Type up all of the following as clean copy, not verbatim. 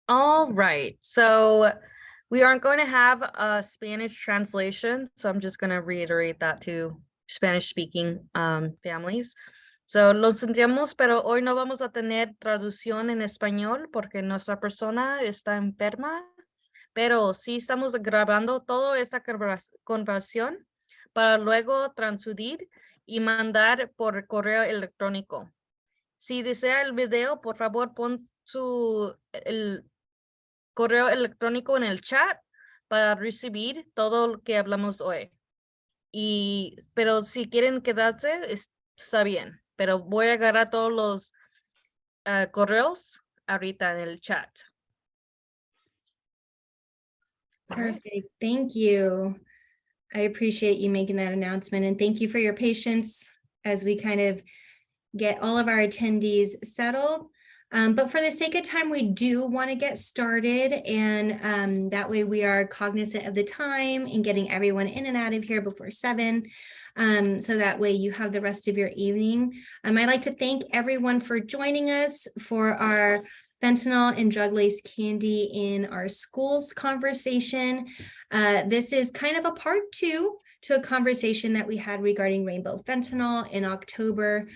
All right, so we aren't going to have a Spanish translation, so I'm just going to reiterate that to Spanish-speaking families. So, lo sentimos, pero hoy no vamos a tener traducción en español porque nuestra persona está enferma, pero sí estamos grabando toda esta conversación para luego transcribir y mandar por correo electrónico. Si desea el video, por favor, pon el correo electrónico en el chat para recibir todo lo que hablamos hoy. Pero si quieren quedarse, está bien. Pero voy a agarrar todos los correos ahorita en el chat. Perfect. Thank you. I appreciate you making that announcement, and thank you for your patience as we kind of get all of our attendees settled. But for the sake of time, we do want to get started, and that way we are cognizant of the time and getting everyone in and out of here before 7. So that way you have the rest of your evening. I'd like to thank everyone for joining us for our fentanyl and drug-laced candy in our schools conversation. This is kind of a part 2 to a conversation that we had regarding rainbow fentanyl in October.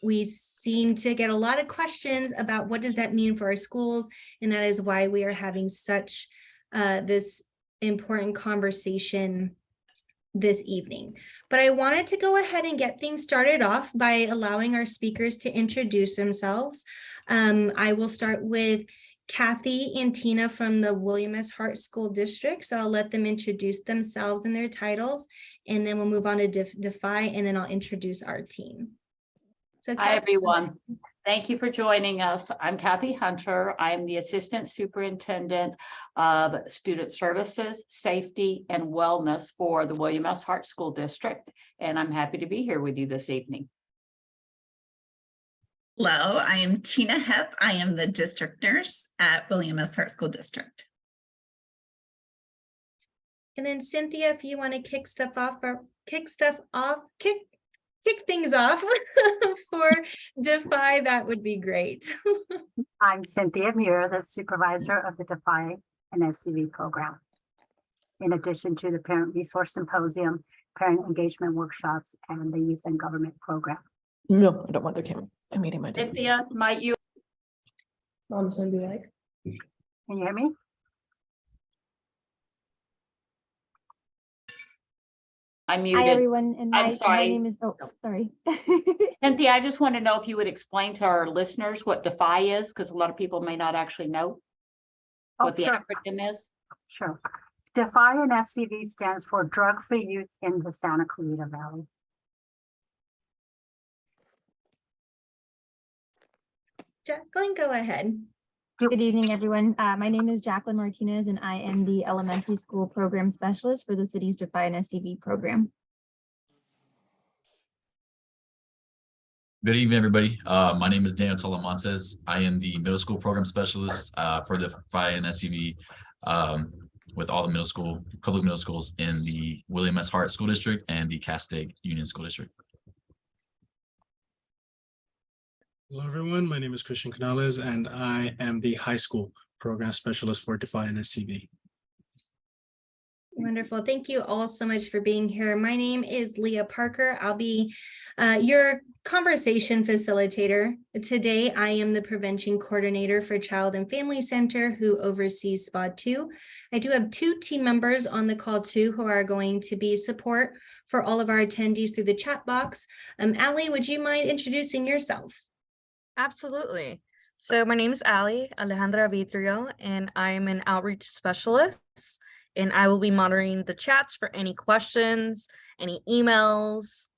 We seem to get a lot of questions about what does that mean for our schools, and that is why we are having such this important conversation this evening. But I wanted to go ahead and get things started off by allowing our speakers to introduce themselves. I will start with Kathy and Tina from the William S. Hart School District. So I'll let them introduce themselves and their titles, and then we'll move on to Defy, and then I'll introduce our team. So Hi, everyone. Thank you for joining us. I'm Kathy Hunter. I am the Assistant Superintendent of Student Services, Safety, and Wellness for the William S. Hart School District, and I'm happy to be here with you this evening. Hello, I am Tina Hepp. I am the district nurse at William S. Hart School District. And then Cynthia, if you want to kick things off for Defy, that would be great. I'm Cynthia Muir, the supervisor of the Defy and SCV program. In addition to the Parent Resource Symposium, Parent Engagement Workshops, and the Youth and Government program. No, I don't want their camera. I'm meeting my dad. Cynthia, might you? Mom's gonna be like. Can you hear me? I'm muted. Hi, everyone. And I'm my sorry. name is, sorry. Cynthia, I just want to know if you would explain to our listeners what Defy is, because a lot of people may not actually know what the acronym is. Sure. Defy and SCV stands for Drug-Free Youth in the Santa Clarita Valley. Jacqueline, go ahead. Good evening, everyone. My name is Jacqueline Martinez, and I am the elementary school program specialist for the city's Defy and SCV program. Good evening, everybody. My name is Daniel Talamontes. I am the middle school program specialist for the Defy and SCV with all the public middle schools in the William S. Hart School District and the Castaic Union School District. Hello, everyone. My name is Christian Canales, and I am the high school program specialist for Defy and SCV. Wonderful. Thank you all so much for being here. My name is Leah Parker. I'll be your conversation facilitator. Today, I am the prevention coordinator for Child and Family Center who oversees SPOD 2. I do have 2 team members on the call too who are going to be support for all of our attendees through the chat box. Allie, would you mind introducing yourself? Absolutely. So my name is Alejandra Vitrio, and I'm an outreach specialist, and I will be monitoring the chats for any questions, any emails,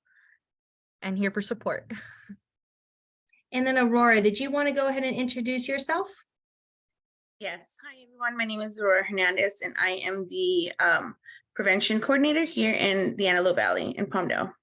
and here for support. And then Aurora, did you want to go ahead and introduce yourself? Yes. Hi, everyone. My name is Aurora Hernandez, and I am the prevention coordinator here in the Antelope Valley in Palmdale.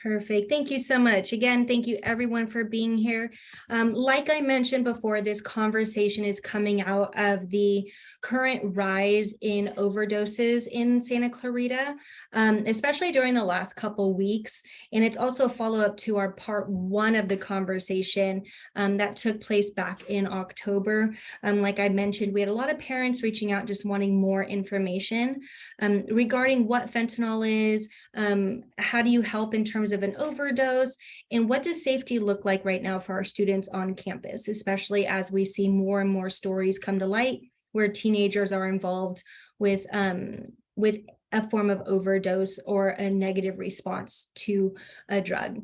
Perfect. Thank you so much. Again, thank you everyone for being here. Like I mentioned before, this conversation is coming out of the current rise in overdoses in Santa Clarita, especially during the last couple weeks. And it's also a follow-up to our part 1 of the conversation that took place back in October. Like I mentioned, we had a lot of parents reaching out just wanting more information regarding what fentanyl is, how do you help in terms of an overdose, and what does safety look like right now for our students on campus, especially as we see more and more stories come to light where teenagers are involved with a form of overdose or a negative response to a drug.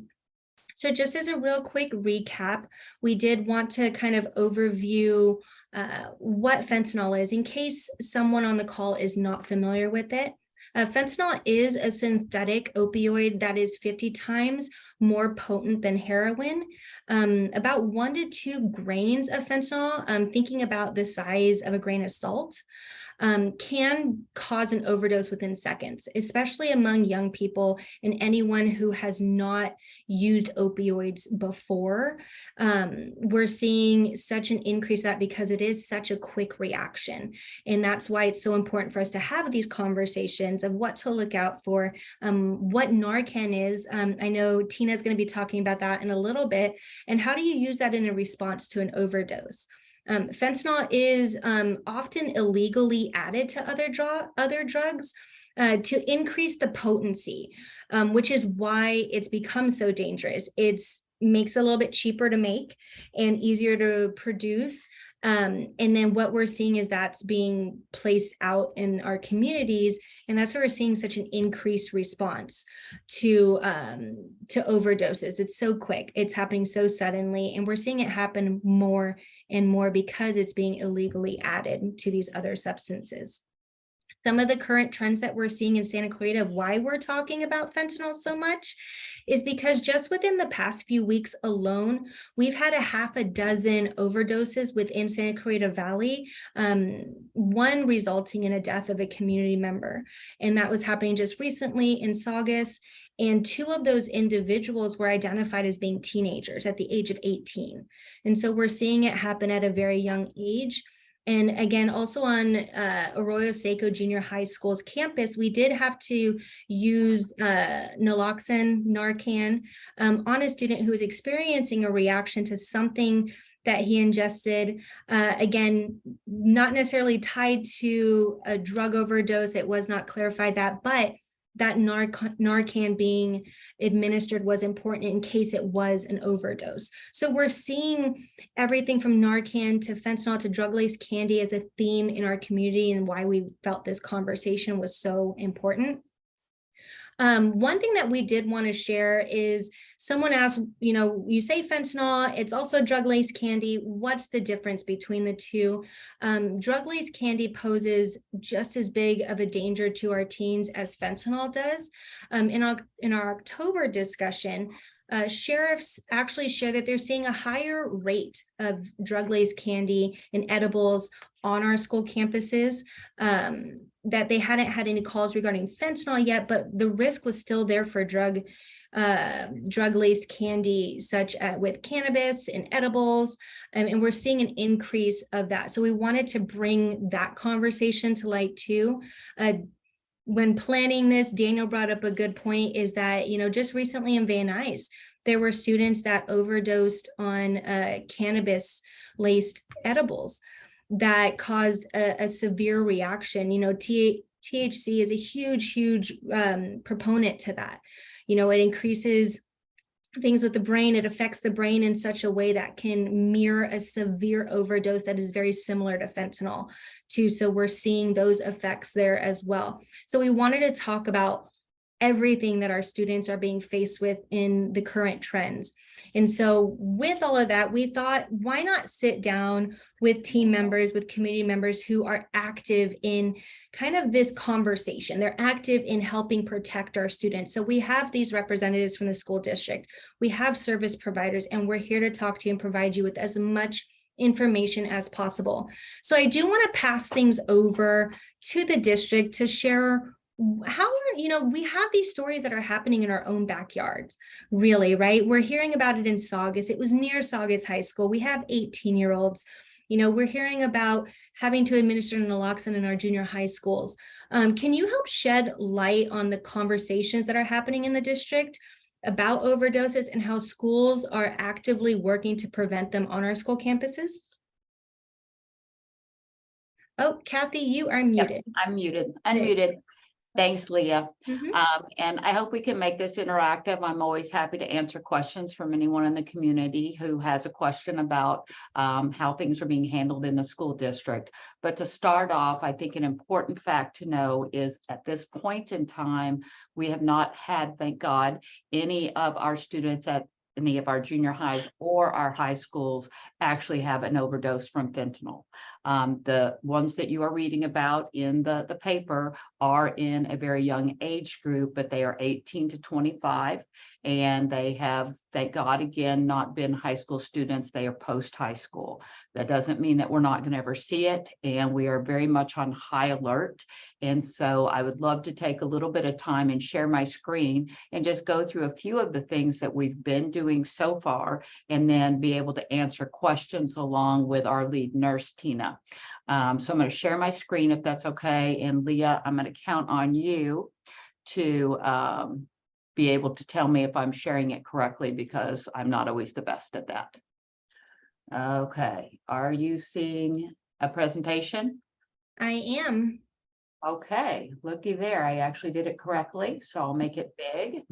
So just as a real quick recap, we did want to kind of overview what fentanyl is in case someone on the call is not familiar with it. Fentanyl is a synthetic opioid that is 50 times more potent than heroin. About 1 to 2 grains of fentanyl, thinking about the size of a grain of salt, can cause an overdose within seconds, especially among young people and anyone who has not used opioids before. We're seeing such an increase that because it is such a quick reaction. And that's why it's so important for us to have these conversations of what to look out for, what Narcan is. I know Tina is going to be talking about that in a little bit. And how do you use that in a response to an overdose? Fentanyl is often illegally added to other drugs to increase the potency, which is why it's become so dangerous. It makes it a little bit cheaper to make and easier to produce. And then what we're seeing is that's being placed out in our communities. And that's why we're seeing such an increased response to overdoses. It's so quick. It's happening so suddenly. And we're seeing it happen more and more because it's being illegally added to these other substances. Some of the current trends that we're seeing in Santa Clarita of why we're talking about fentanyl so much is because just within the past few weeks alone, we've had a half a dozen overdoses within Santa Clarita Valley, one resulting in a death of a community member. And that was happening just recently in Saugus. And 2 of those individuals were identified as being teenagers at the age of 18. And so we're seeing it happen at a very young age. And again, also on Arroyo Seco Junior High School's campus, we did have to use naloxone, Narcan, on a student who was experiencing a reaction to something that he ingested. Again, not necessarily tied to a drug overdose. It was not clarified that, but that Narcan being administered was important in case it was an overdose. So we're seeing everything from Narcan to fentanyl to drug-laced candy as a theme in our community and why we felt this conversation was so important. One thing that we did want to share is someone asked, you say fentanyl, it's also drug-laced candy. What's the difference between the two? Drug-laced candy poses just as big of a danger to our teens as fentanyl does. In our October discussion, sheriffs actually share that they're seeing a higher rate of drug-laced candy and edibles on our school campuses, that they hadn't had any calls regarding fentanyl yet, but the risk was still there for drug-laced candy, such as with cannabis and edibles, and we're seeing an increase of that. So we wanted to bring that conversation to light too. When planning this, Daniel brought up a good point, is that, just recently in Van Nuys, there were students that overdosed on cannabis-laced edibles that caused a severe reaction. THC is a huge proponent to that. It increases things with the brain. It affects the brain in such a way that can mirror a severe overdose that is very similar to fentanyl too. So we're seeing those effects there as well. So we wanted to talk about everything that our students are being faced with in the current trends. And so with all of that, we thought, why not sit down with team members, with community members who are active in kind of this conversation. They're active in helping protect our students. So we have these representatives from the school district, we have service providers, and we're here to talk to you and provide you with as much information as possible. So I do want to pass things over to the district to share how we have these stories that are happening in our own backyards, really, right? We're hearing about it in Saugus. It was near Saugus High School. We have 18-year-olds You know, we're hearing about having to administer naloxone in our junior high schools. Can you help shed light on the conversations that are happening in the district about overdoses and how schools are actively working to prevent them on our school campuses? Oh, Kathy, you are muted. I'm muted, unmuted. Thanks, Leah. And I hope we can make this interactive. I'm always happy to answer questions from anyone in the community who has a question about how things are being handled in the school district. But to start off, I think an important fact to know is at this point in time, we have not had, thank God, any of our students at any of our junior highs or our high schools actually have an overdose from fentanyl. The ones that you are reading about in the paper are in a very young age group, but they are 18 to 25. And they have, thank God, again, not been high school students. They are post-high school. That doesn't mean that we're not going to ever see it. And we are very much on high alert. And so I would love to take a little bit of time and share my screen and just go through a few of the things that we've been doing so far, and then be able to answer questions along with our lead nurse, Tina. So I'm going to share my screen if that's okay. And Leah, I'm going to count on you to be able to tell me if I'm sharing it correctly, because I'm not always the best at that. Okay, are you seeing a presentation? I am. Okay, looky there. I actually did it correctly, so I'll make it big.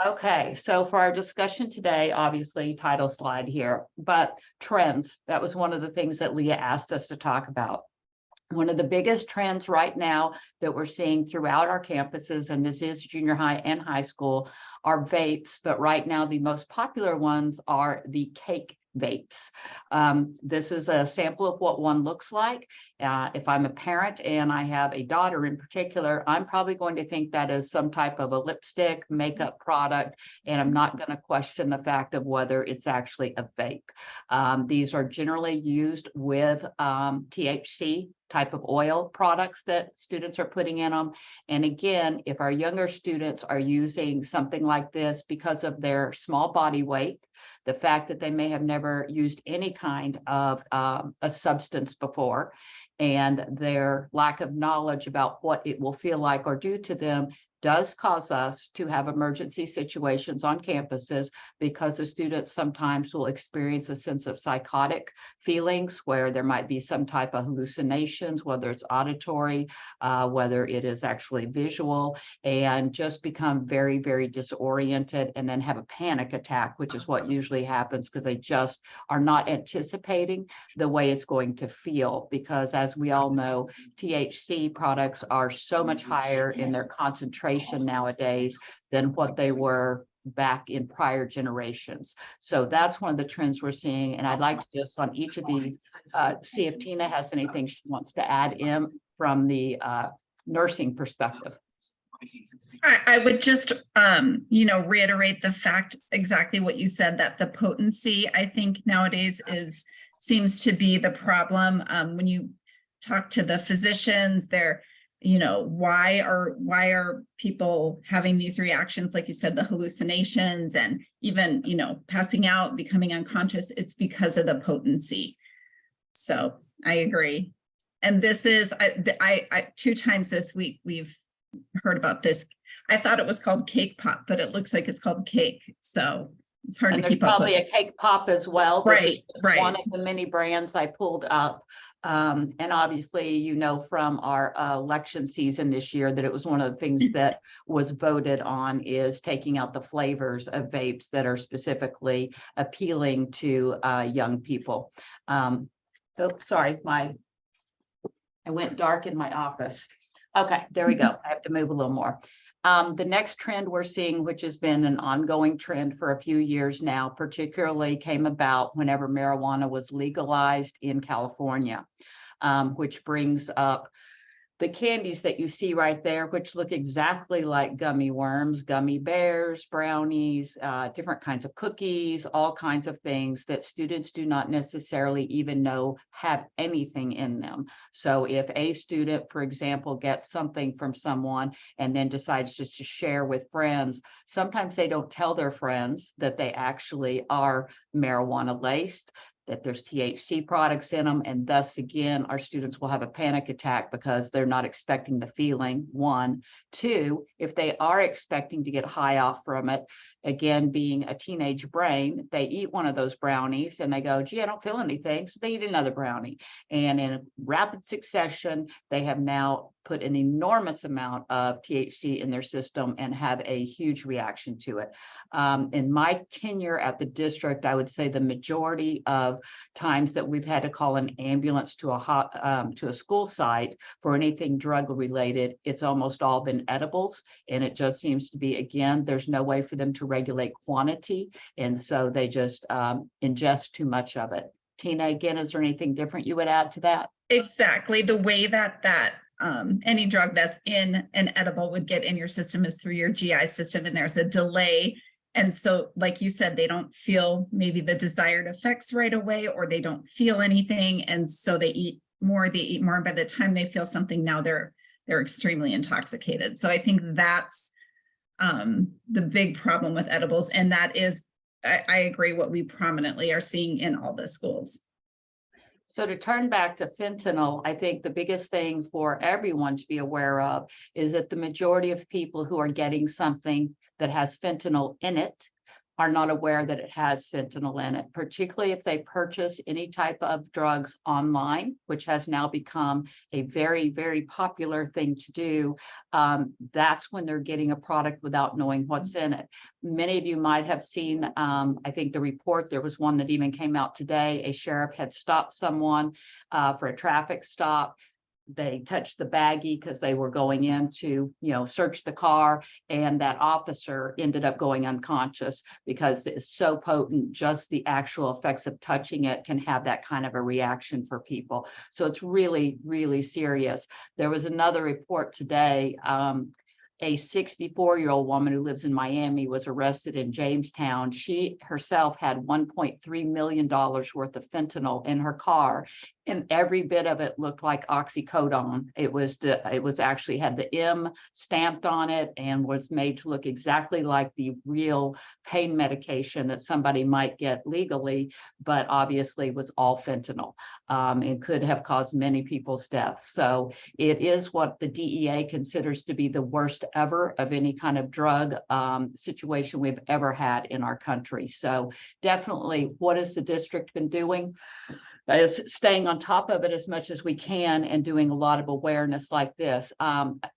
Okay, so for our discussion today, obviously title slide here, but trends. That was one of the things that Leah asked us to talk about. One of the biggest trends right now that we're seeing throughout our campuses, and this is junior high and high school, are vapes. But right now, the most popular ones are the cake vapes. This is a sample of what one looks like. If I'm a parent and I have a daughter in particular, I'm probably going to think that is some type of a lipstick, makeup product, and I'm not going to question the fact of whether it's actually a vape. These are generally used with THC type of oil products that students are putting in them. And again, if our younger students are using something like this because of their small body weight, the fact that they may have never used any kind of a substance before, and their lack of knowledge about what it will feel like or do to them, does cause us to have emergency situations on campuses, because the students sometimes will experience a sense of psychotic feelings where there might be some type of hallucinations, whether it's auditory, whether it is actually visual, and just become very, very disoriented and then have a panic attack, which is what usually happens because they just are not anticipating the way it's going to feel. Because as we all know, THC products are so much higher in their concentration nowadays than what they were back in prior generations. So that's one of the trends we're seeing. And I'd like to just on each of these, see if Tina has anything she wants to add in from the nursing perspective. I would just, reiterate the fact exactly what you said, that the potency, I think nowadays seems to be the problem. When you talk to the physicians, they're, why are people having these reactions? Like you said, the hallucinations and even, passing out, becoming unconscious, it's because of the potency. So I agree. And this is, I 2 times this week, we've heard about this. I thought it was called cake pop, but it looks like it's called cake. So it's hard to keep up with. Probably a cake pop as well. Right. One of the many brands I pulled up. And obviously, from our election season this year, that it was one of the things that was voted on is taking out the flavors of vapes that are specifically appealing to young people. Sorry, I went dark in my office. Okay, there we go. I have to move a little more. The next trend we're seeing, which has been an ongoing trend for a few years now, particularly came about whenever marijuana was legalized in California, which brings up the candies that you see right there, which look exactly like gummy worms, gummy bears, brownies, different kinds of cookies, all kinds of things that students do not necessarily even know have anything in them. So if a student, for example, gets something from someone and then decides just to share with friends, sometimes they don't tell their friends that they actually are marijuana laced. that there's THC products in them, and thus again, our students will have a panic attack because they're not expecting the feeling, one. Two, if they are expecting to get high off from it, again, being a teenage brain, they eat one of those brownies and they go, gee, I don't feel anything, so they eat another brownie. And in rapid succession, they have now put an enormous amount of THC in their system and have a huge reaction to it. In my tenure at the district, I would say the majority of times that we've had to call an ambulance to a school site for anything drug related, it's almost all been edibles. And it just seems to be, again, there's no way for them to regulate quantity. And so they just ingest too much of it. Tina, again, is there anything different you would add to that? Exactly. The way that any drug that's in an edible would get in your system is through your GI system, and there's a delay. And so, like you said, they don't feel maybe the desired effects right away, or they don't feel anything. And so they eat more. And by the time they feel something, now they're extremely intoxicated. So I think that's the big problem with edibles. And that is, I agree, what we prominently are seeing in all the schools. So to turn back to fentanyl, I think the biggest thing for everyone to be aware of is that the majority of people who are getting something that has fentanyl in it are not aware that it has fentanyl in it, particularly if they purchase any type of drugs online, which has now become a very, very popular thing to do. That's when they're getting a product without knowing what's in it. Many of you might have seen, I think the report, there was one that even came out today. A sheriff had stopped someone for a traffic stop. They touched the baggie because they were going in to, search the car, and that officer ended up going unconscious because it's so potent. Just the actual effects of touching it can have that kind of a reaction for people. So it's really, really serious. There was another report today. A 64-year-old woman who lives in Miami was arrested in Jamestown. She herself had $1.3 million worth of fentanyl in her car, and every bit of it looked like oxycodone. It was actually had the M stamped on it and was made to look exactly like the real pain medication that somebody might get legally, but obviously was all fentanyl, and could have caused many people's deaths. So it is what the DEA considers to be the worst ever of any kind of drug situation we've ever had in our country. So definitely, what has the district been doing? Is staying on top of it as much as we can and doing a lot of awareness like this.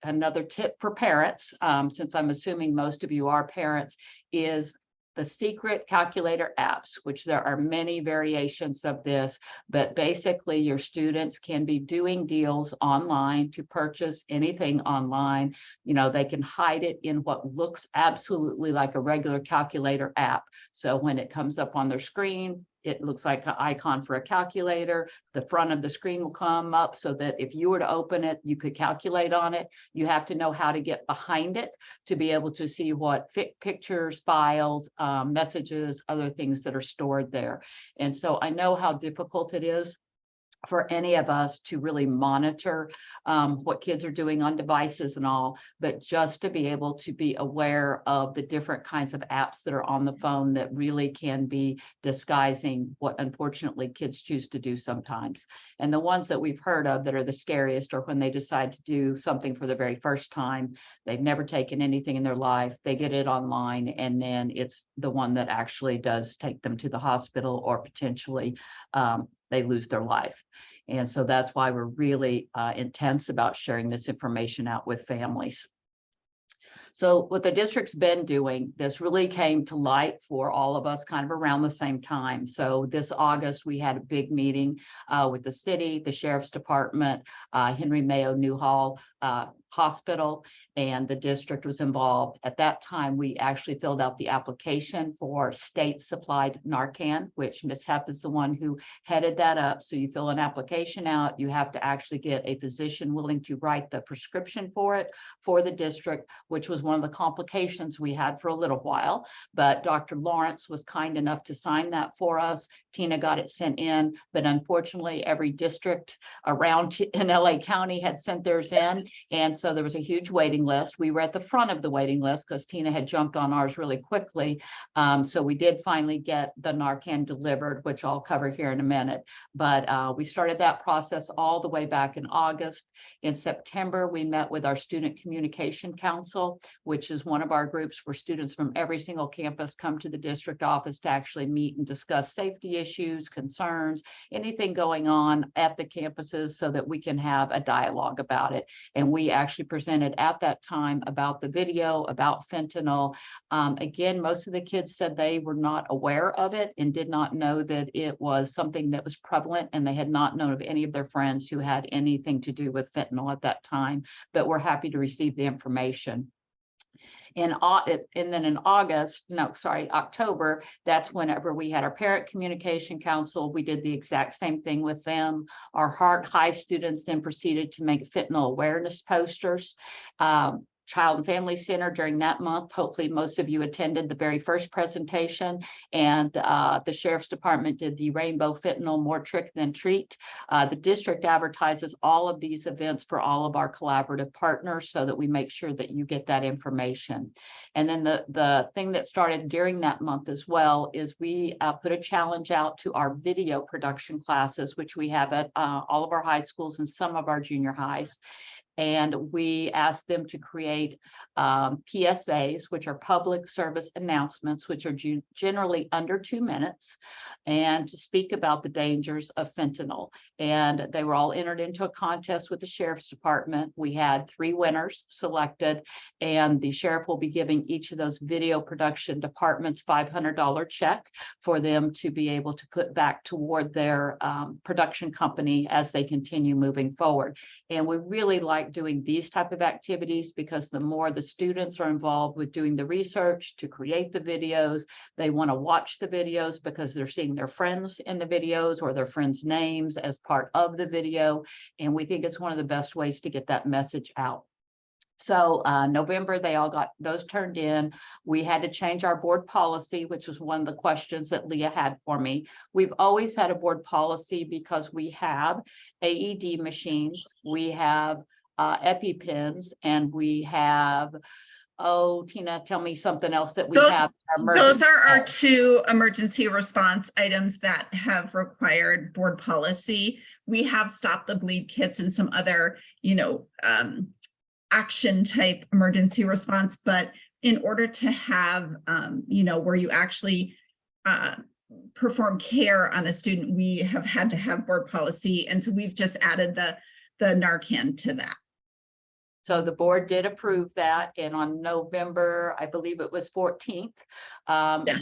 Another tip for parents, since I'm assuming most of you are parents, is the secret calculator apps, which there are many variations of this, but basically your students can be doing deals online to purchase anything online. They can hide it in what looks absolutely like a regular calculator app. So when it comes up on their screen, it looks like an icon for a calculator. The front of the screen will come up so that if you were to open it, you could calculate on it. You have to know how to get behind it to be able to see what pictures, files, messages, other things that are stored there. And so I know how difficult it is for any of us to really monitor what kids are doing on devices and all, but just to be able to be aware of the different kinds of apps that are on the phone that really can be disguising what unfortunately kids choose to do sometimes. And the ones that we've heard of that are the scariest are when they decide to do something for the very first time. They've never taken anything in their life. They get it online, and then it's the one that actually does take them to the hospital, or potentially they lose their life. And so that's why we're really intense about sharing this information out with families. So what the district's been doing, this really came to light for all of us kind of around the same time. So this August, we had a big meeting with the city, the sheriff's department, Henry Mayo Newhall Hospital, and the district was involved. At that time, we actually filled out the application for state supplied Narcan, which Ms. Hepp is the one who headed that up. So you fill an application out, you have to actually get a physician willing to write the prescription for it for the district, which was one of the complications we had for a little while. But Dr. Lawrence was kind enough to sign that for us. Tina got it sent in, but unfortunately every district around in LA County had sent theirs in. And so there was a huge waiting list. We were at the front of the waiting list because Tina had jumped on ours really quickly. So we did finally get the Narcan delivered, which I'll cover here in a minute. But we started that process all the way back in August. In September, we met with our Student Communication Council, which is one of our groups where students from every single campus come to the district office to actually meet and discuss safety issues, concerns, anything going on at the campuses so that we can have a dialogue about it. And we actually presented at that time about the video, about fentanyl. Again, most of the kids said they were not aware of it and did not know that it was something that was prevalent, and they had not known of any of their friends who had anything to do with fentanyl at that time, but we're happy to receive the information. And then in October, that's whenever we had our Parent Communication Council. We did the exact same thing with them. Our Hart High students then proceeded to make fentanyl awareness posters. Child and Family Center during that month. Hopefully most of you attended the very first presentation, and the Sheriff's Department did the Rainbow Fentanyl More Trick Than Treat. The district advertises all of these events for all of our collaborative partners so that we make sure that you get that information. And then the thing that started during that month as well is we put a challenge out to our video production classes, which we have at all of our high schools and some of our junior highs. And we asked them to create PSAs, which are public service announcements, which are generally under 2 minutes, and to speak about the dangers of fentanyl. And they were all entered into a contest with the Sheriff's Department. We had 3 winners selected, and the sheriff will be giving each of those video production departments $500 check for them to be able to put back toward their production company as they continue moving forward. And we really like doing these type of activities because the more the students are involved with doing the research to create the videos, they want to watch the videos because they're seeing their friends in the videos or their friends' names as part of the video. And we think it's one of the best ways to get that message out. So November, they all got those turned in. We had to change our board policy, which was one of the questions that Leah had for me. We've always had a board policy because we have AED machines, we have EpiPens, and we have, oh, Tina, tell me something else that we have. Those are our 2 emergency response items that have required board policy. We have stop the bleed kits and some other, action type emergency response, but in order to have, where you actually perform care on a student, we have had to have board policy. And so we've just added the Narcan to that. So the board did approve that, and on November, I believe it was 14th,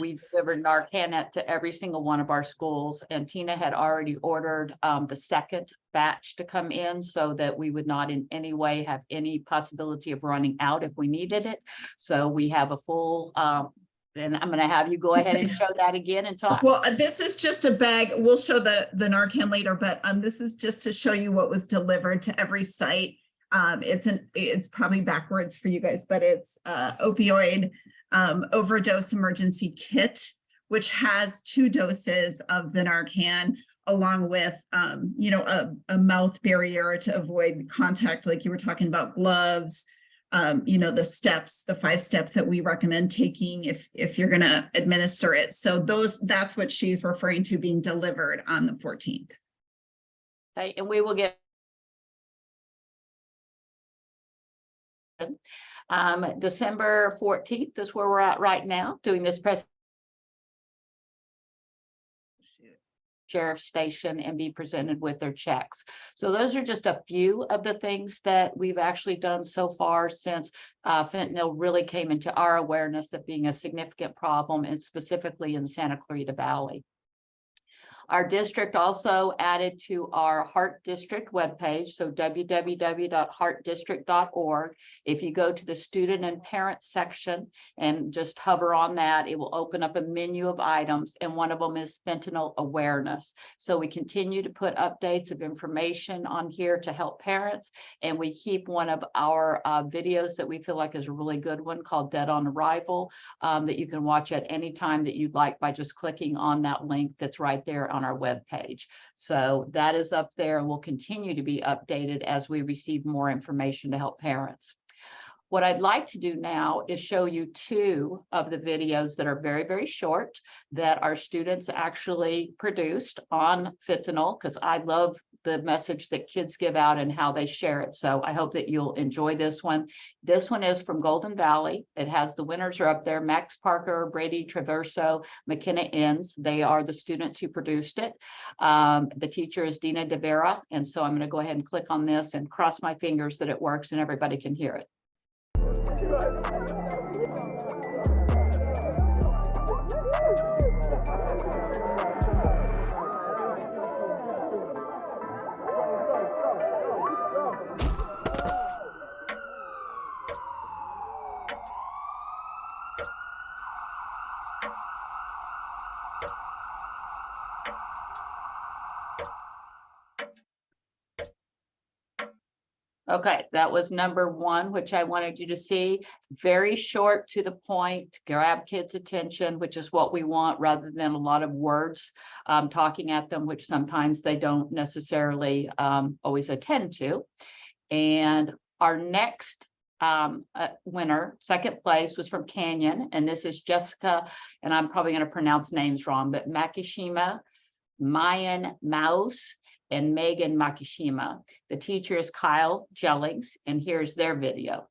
we delivered Narcan to every single one of our schools, and Tina had already ordered the second batch to come in so that we would not in any way have any possibility of running out if we needed it. So we have a full, and I'm going to have you go ahead and show that again and talk. Well, this is just a bag. We'll show the Narcan later, but this is just to show you what was delivered to every site. It's probably backwards for you guys, but it's opioid overdose emergency kit, which has 2 doses of the Narcan, along with a mouth barrier to avoid contact, like you were talking about, gloves, the 5 steps that we recommend taking if you're going to administer it. So that's what she's referring to being delivered on the 14th. Okay, and we will get December 14th is where we're at right now, doing this sheriff's station and be presented with their checks. So those are just a few of the things that we've actually done so far since fentanyl really came into our awareness of being a significant problem, and specifically in the Santa Clarita Valley. Our district also added to our Hart District webpage, so www.hartdistrict.org. If you go to the student and parent section and just hover on that, it will open up a menu of items, and one of them is fentanyl awareness. So we continue to put updates of information on here to help parents, and we keep one of our videos that we feel like is a really good one called Dead on Arrival that you can watch at any time that you'd like by just clicking on that link that's right there on our webpage. So that is up there and will continue to be updated as we receive more information to help parents. What I'd like to do now is show you 2 of the videos that are very, very short that our students actually produced on fentanyl, because I love the message that kids give out and how they share it. So I hope that you'll enjoy this one. This one is from Golden Valley. It has the winners are up there: Max Parker, Brady Traverso, McKenna Inns. They are the students who produced it. The teacher is Dina De Vera. And so I'm going to go ahead and click on this and cross my fingers that it works and everybody can hear it. Okay, that was number 1, which I wanted you to see. Very short, to the point, grab kids' attention, which is what we want, rather than a lot of words talking at them, which sometimes they don't necessarily always attend to. And our next winner, second place, was from Canyon, and this is Jessica, and I'm probably going to pronounce names wrong, but Makishima, Mayan Mouse, and Megan Makishima. The teacher is Kyle Jellings, and here's their video.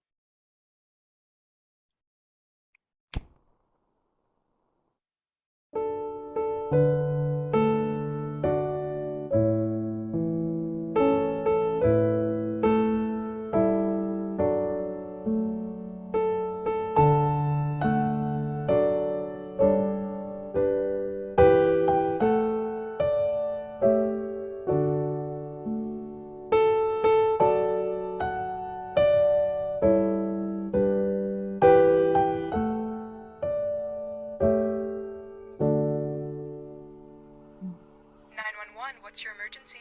What's your emergency?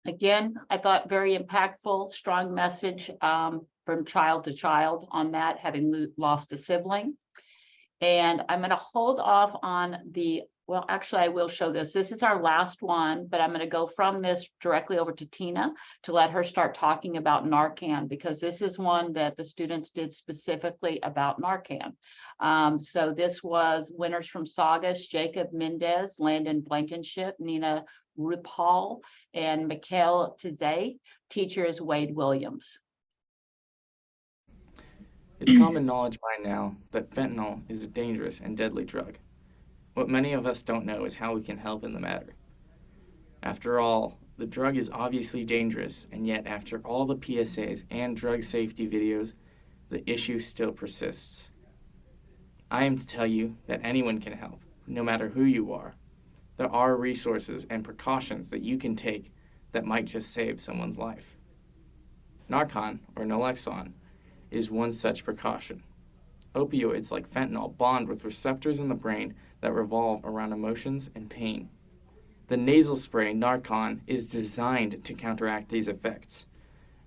Again, I thought very impactful, strong message from child to child on that, having lost a sibling. And I'm going to hold off on the, well, actually, I will show this. This is our last one, but I'm going to go from this directly over to Tina to let her start talking about Narcan, because this is one that the students did specifically about Narcan. So this was winners from Saugus: Jacob Mendez, Landon Blankenship, Nina Rupal, and Mikhail Tizay. Teacher is Wade Williams. It's common knowledge by now that fentanyl is a dangerous and deadly drug. What many of us don't know is how we can help in the matter. After all, the drug is obviously dangerous, and yet after all the PSAs and drug safety videos, the issue still persists. I am to tell you that anyone can help, no matter who you are. There are resources and precautions that you can take that might just save someone's life. Narcan, or naloxone, is one such precaution. Opioids like fentanyl bond with receptors in the brain that revolve around emotions and pain. The nasal spray Narcan is designed to counteract these effects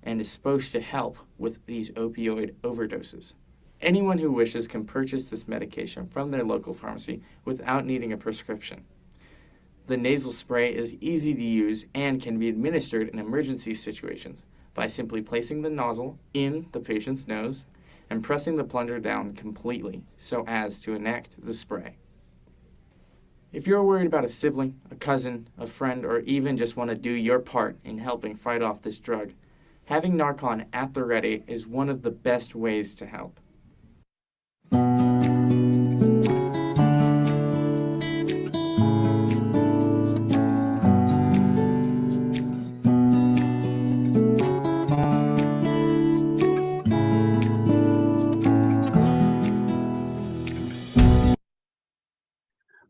and is supposed to help with these opioid overdoses. Anyone who wishes can purchase this medication from their local pharmacy without needing a prescription. The nasal spray is easy to use and can be administered in emergency situations by simply placing the nozzle in the patient's nose and pressing the plunger down completely so as to enact the spray. If you're worried about a sibling, a cousin, a friend, or even just want to do your part in helping fight off this drug, having Narcan at the ready is one of the best ways to help.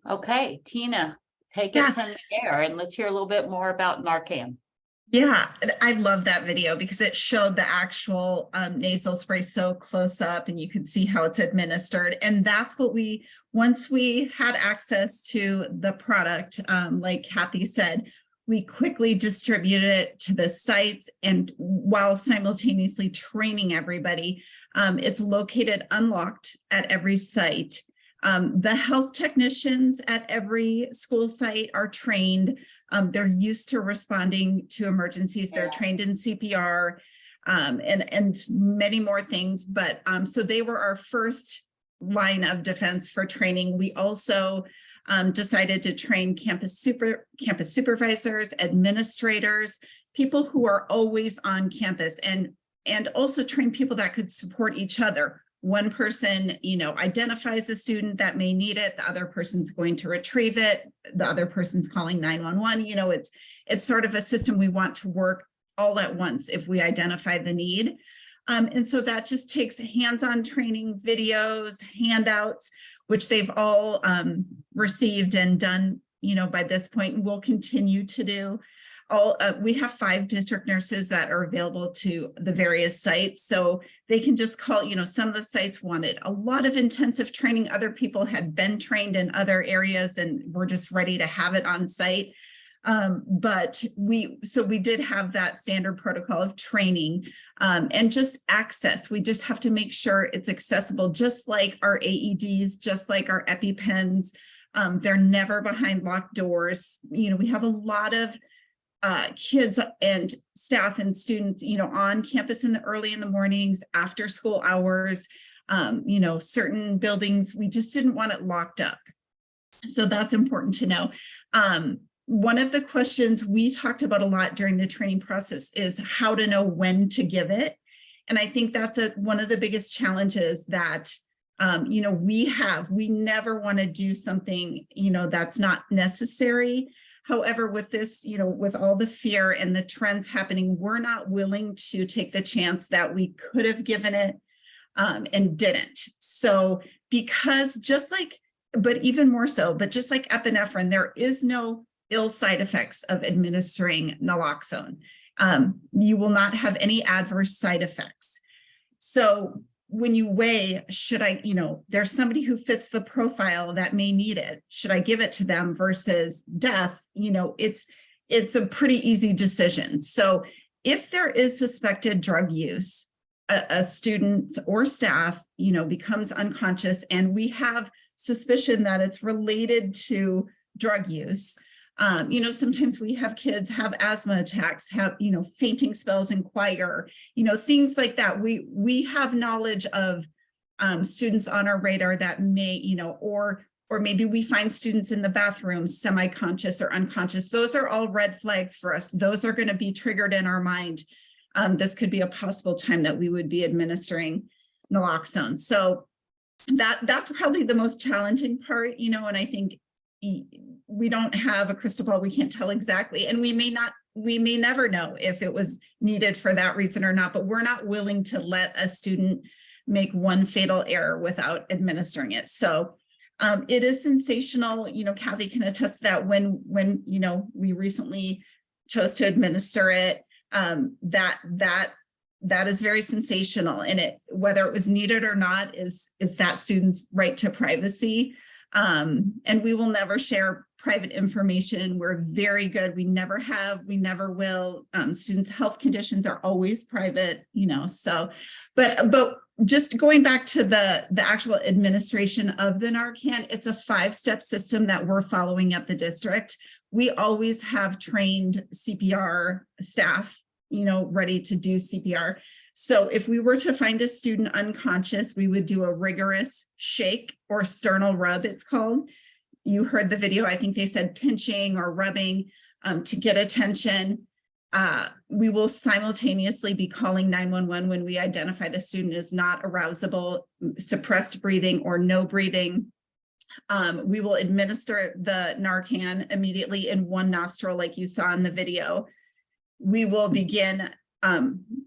Okay, Tina, take it from there and let's hear a little bit more about Narcan. Yeah, I love that video because it showed the actual nasal spray so close up and you could see how it's administered. And that's what once we had access to the product, like Kathy said, we quickly distributed it to the sites, and while simultaneously training everybody. It's located unlocked at every site. The health technicians at every school site are trained. They're used to responding to emergencies. They're trained in CPR and many more things. But so they were our first line of defense for training. We also decided to train campus supervisors, administrators, people who are always on campus, and also train people that could support each other. One person, identifies a student that may need it. The other person's going to retrieve it. The other person's calling 911. It's sort of a system we want to work all at once if we identify the need. And so that just takes hands-on training, videos, handouts, which they've all received and done, by this point, and will continue to do. We have 5 district nurses that are available to the various sites, so they can just call. Some of the sites wanted a lot of intensive training. Other people had been trained in other areas and were just ready to have it on site. But we did have that standard protocol of training and just access. We just have to make sure it's accessible, just like our AEDs, just like our EpiPens. They're never behind locked doors. We have a lot of kids and staff and students, on campus early in the mornings, after school hours. Certain buildings, we just didn't want it locked up. So that's important to know. One of the questions we talked about a lot during the training process is how to know when to give it. And I think that's one of the biggest challenges that, we never want to do something, that's not necessary. However, with this, with all the fear and the trends happening, we're not willing to take the chance that we could have given it and didn't. So because but even more so, but just like epinephrine, there is no ill side effects of administering naloxone. You will not have any adverse side effects. So when you weigh, should I, there's somebody who fits the profile that may need it. Should I give it to them versus death? It's a pretty easy decision. So if there is suspected drug use, a student or staff, becomes unconscious and we have suspicion that it's related to drug use. Sometimes we have kids have asthma attacks, have, fainting spells in choir, things like that. We have knowledge of students on our radar that may, or maybe we find students in the bathroom, semi-conscious or unconscious. Those are all red flags for us. Those are going to be triggered in our mind. This could be a possible time that we would be administering naloxone. So that's probably the most challenging part, and I think we don't have a crystal ball. We can't tell exactly, and we may never know if it was needed for that reason or not, but we're not willing to let a student make one fatal error without administering it. So it is sensational. Kathy can attest to that when we recently chose to administer it, that is very sensational, and whether it was needed or not is that student's right to privacy. And we will never share private information. We're very good. We never have, we never will. Students' health conditions are always private, so, but just going back to the actual administration of the Narcan, it's a 5-step system that we're following at the district. We always have trained CPR staff, ready to do CPR. So if we were to find a student unconscious, we would do a rigorous shake or sternal rub, it's called. You heard the video, I think they said pinching or rubbing to get attention. We will simultaneously be calling 911 when we identify the student is not arousable, suppressed breathing, or no breathing. We will administer the Narcan immediately in one nostril like you saw in the video. We will begin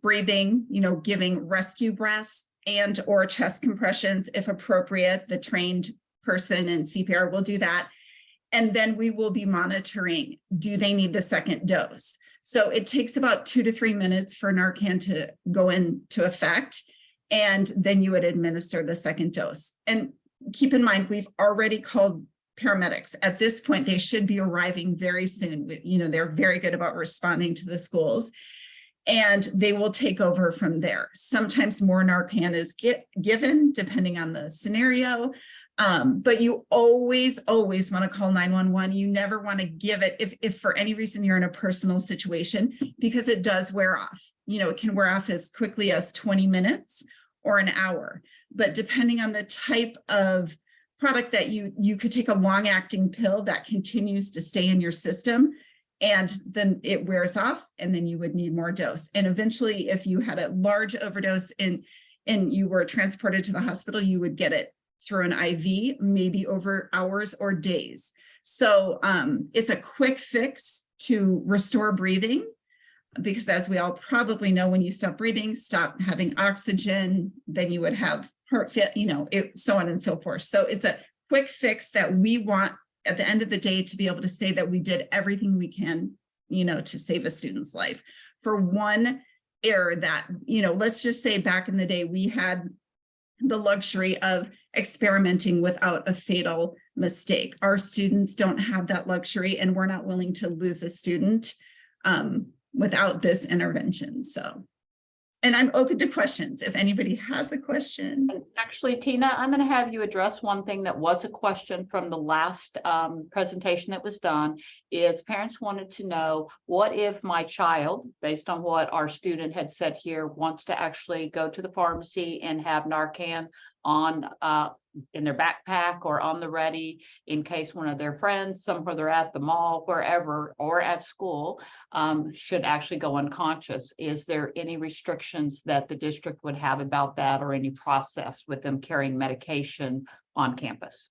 breathing, giving rescue breaths and or chest compressions if appropriate. The trained person in CPR will do that. And then we will be monitoring, do they need the second dose? So it takes about 2 to 3 minutes for Narcan to go into effect. And then you would administer the second dose. And keep in mind, we've already called paramedics. At this point, they should be arriving very soon. They're very good about responding to the schools, and they will take over from there. Sometimes more Narcan is given depending on the scenario. But you always want to call 911. You never want to give it if for any reason you're in a personal situation, because it does wear off. It can wear off as quickly as 20 minutes or an hour. But depending on the type of product that you could take a long-acting pill that continues to stay in your system, and then it wears off, and then you would need more dose. And eventually, if you had a large overdose and you were transported to the hospital, you would get it through an IV, maybe over hours or days. So it's a quick fix to restore breathing, because as we all probably know, when you stop breathing, stop having oxygen, then you would have heart failure, so on and so forth. So it's a quick fix that we want at the end of the day to be able to say that we did everything we can, to save a student's life. For one error that, let's just say back in the day, we had the luxury of experimenting without a fatal mistake. Our students don't have that luxury, and we're not willing to lose a student without this intervention. So, and I'm open to questions if anybody has a question. Actually, Tina, I'm going to have you address one thing that was a question from the last presentation that was done. Is parents wanted to know, what if my child, based on what our student had said here, wants to actually go to the pharmacy and have Narcan on in their backpack or on the ready in case one of their friends, somewhere they're at the mall, wherever, or at school, should actually go unconscious. Is there any restrictions that the district would have about that, or any process with them carrying medication on campus?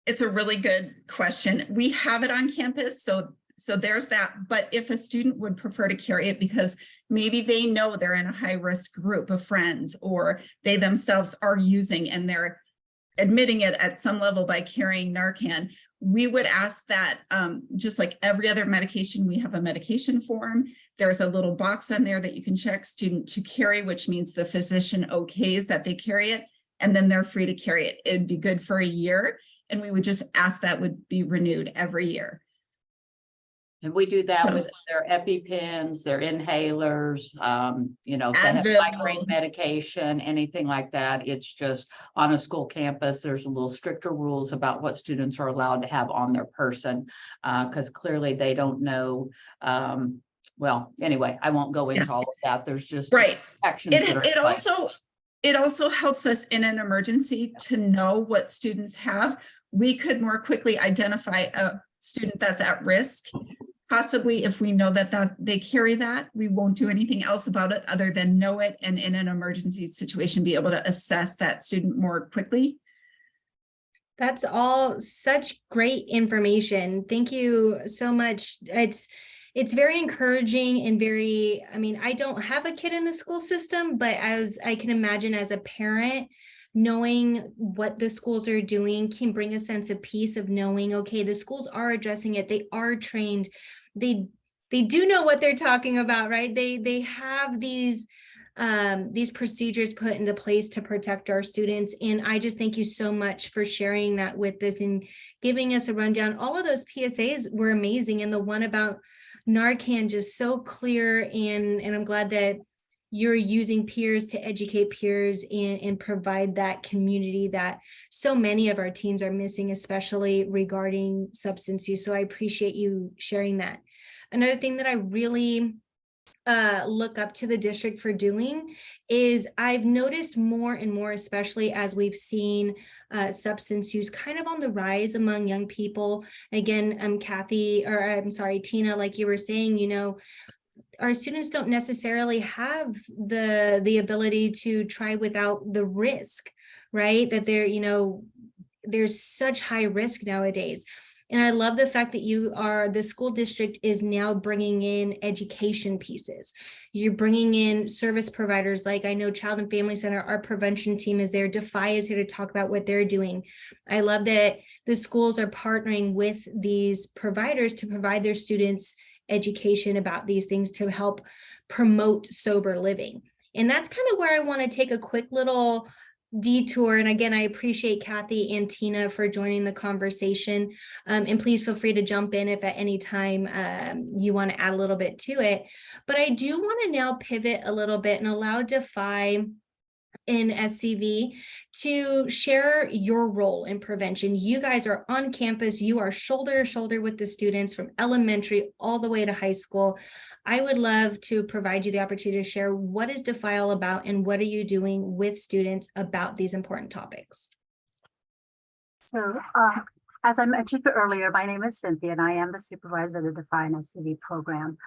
It's a really good question. We have it on campus, so there's that. But if a student would prefer to carry it because maybe they know they're in a high-risk group of friends, or they themselves are using and they're admitting it at some level by carrying Narcan, we would ask that, just like every other medication, we have a medication form. There's a little box on there that you can check student to carry, which means the physician okays that they carry it, and then they're free to carry it. It'd be good for a year, and we would just ask that would be renewed every year. And we do that So, with their EpiPens, their inhalers, if they have Advil. migraine medication, anything like that. It's just on a school campus, there's a little stricter rules about what students are allowed to have on their person, because clearly they don't know. Well, anyway, I won't go into all of that. There's just right. actions. It also helps us in an emergency to know what students have. We could more quickly identify a student that's at risk. Possibly, if we know that they carry that, we won't do anything else about it other than know it, and in an emergency situation be able to assess that student more quickly. That's all such great information. Thank you so much. It's very encouraging and very, I don't have a kid in the school system, but as I can imagine as a parent, knowing what the schools are doing can bring a sense of peace of knowing, okay, the schools are addressing it. They are trained. They do know what they're talking about, right? They have these procedures put into place to protect our students. And I just thank you so much for sharing that with us and giving us a rundown. All of those PSAs were amazing. And the one about Narcan, just so clear. And I'm glad that you're using peers to educate peers and provide that community that so many of our teens are missing, especially regarding substance use. So I appreciate you sharing that. Another thing that I really look up to the district for doing is I've noticed more and more, especially as we've seen substance use kind of on the rise among young people. Again, Tina, like you were saying, our students don't necessarily have the ability to try without the risk, right? That there's such high risk nowadays. And I love the fact that the school district is now bringing in education pieces. You're bringing in service providers. Like I know Child and Family Center, our prevention team is there. Defy is here to talk about what they're doing. I love that the schools are partnering with these providers to provide their students education about these things to help promote sober living. And that's kind of where I want to take a quick little detour. And again, I appreciate Kathy and Tina for joining the conversation. And please feel free to jump in if at any time you want to add a little bit to it. But I do want to now pivot a little bit and allow Defy in SCV to share your role in prevention. You guys are on campus, you are shoulder to shoulder with the students from elementary all the way to high school. I would love to provide you the opportunity to share what is Defy all about and what are you doing with students about these important topics. So as I mentioned earlier, my name is Cynthia and I am the supervisor of the Defy SCV program.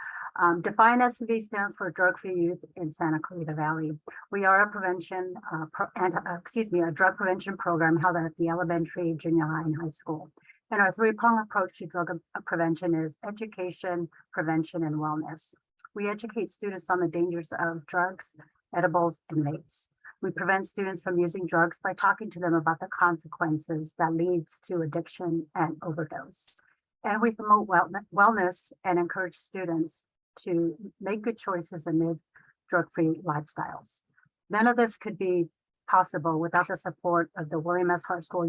Defy SCV stands for Drug-Free Youth in Santa Clarita Valley. We are a prevention, a drug prevention program held at the elementary, junior high, and high school. And our three-pronged approach to drug prevention is education, prevention, and wellness. We educate students on the dangers of drugs, edibles, and vapes. We prevent students from using drugs by talking to them about the consequences that leads to addiction and overdose. And we promote wellness and encourage students to make good choices amid drug-free lifestyles. None of this could be possible without the support of the William S. Hart School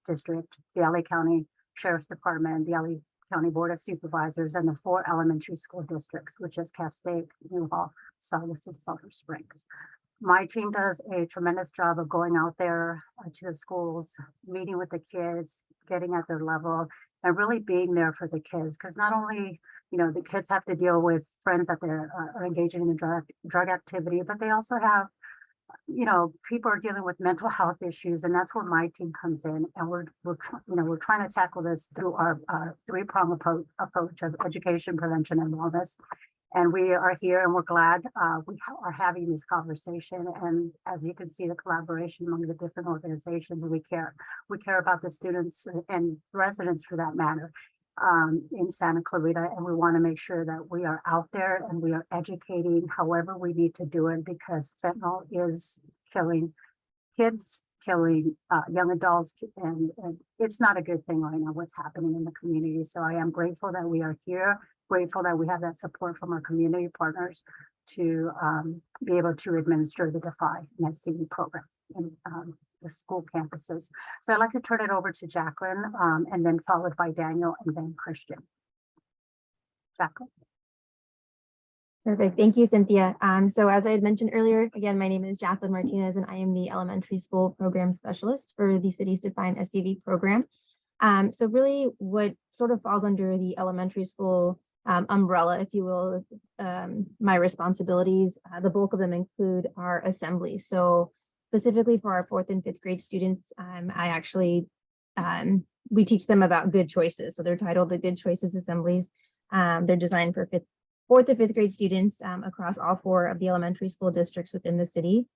District, the LA County Sheriff's Department, the LA County Board of Supervisors, and the 4 elementary school districts, which is Castaic, Newhall, Salinas, and Sulphur Springs. My team does a tremendous job of going out there to the schools, meeting with the kids, getting at their level, and really being there for the kids. Because not only, the kids have to deal with friends that they're are engaging in drug activity, but they also have, people are dealing with mental health issues, and that's where my team comes in. And we're trying to tackle this through our three-pronged approach of education, prevention, and wellness. And we are here and we're glad we are having this conversation. And as you can see, the collaboration among the different organizations, we care about the students and residents for that matter in Santa Clarita. And we want to make sure that we are out there and we are educating however we need to do it, because fentanyl is killing kids, killing young adults, and it's not a good thing right now, what's happening in the community. So I am grateful that we are here, grateful that we have that support from our community partners to be able to administer the Defy SCV program in the school campuses. So I'd like to turn it over to Jacqueline and then followed by Daniel and then Christian. Jacqueline. Perfect. Thank you, Cynthia. So as I had mentioned earlier, again, my name is Jacqueline Martinez, and I am the elementary school program specialist for the city's Defy SCV program. So really what sort of falls under the elementary school umbrella, if you will, my responsibilities, the bulk of them include our assemblies. So specifically for our 4th and 5th grade students, we teach them about good choices. So they're titled the Good Choices Assemblies. They're designed for 4th and 5th grade students across all 4 of the elementary school districts within the city,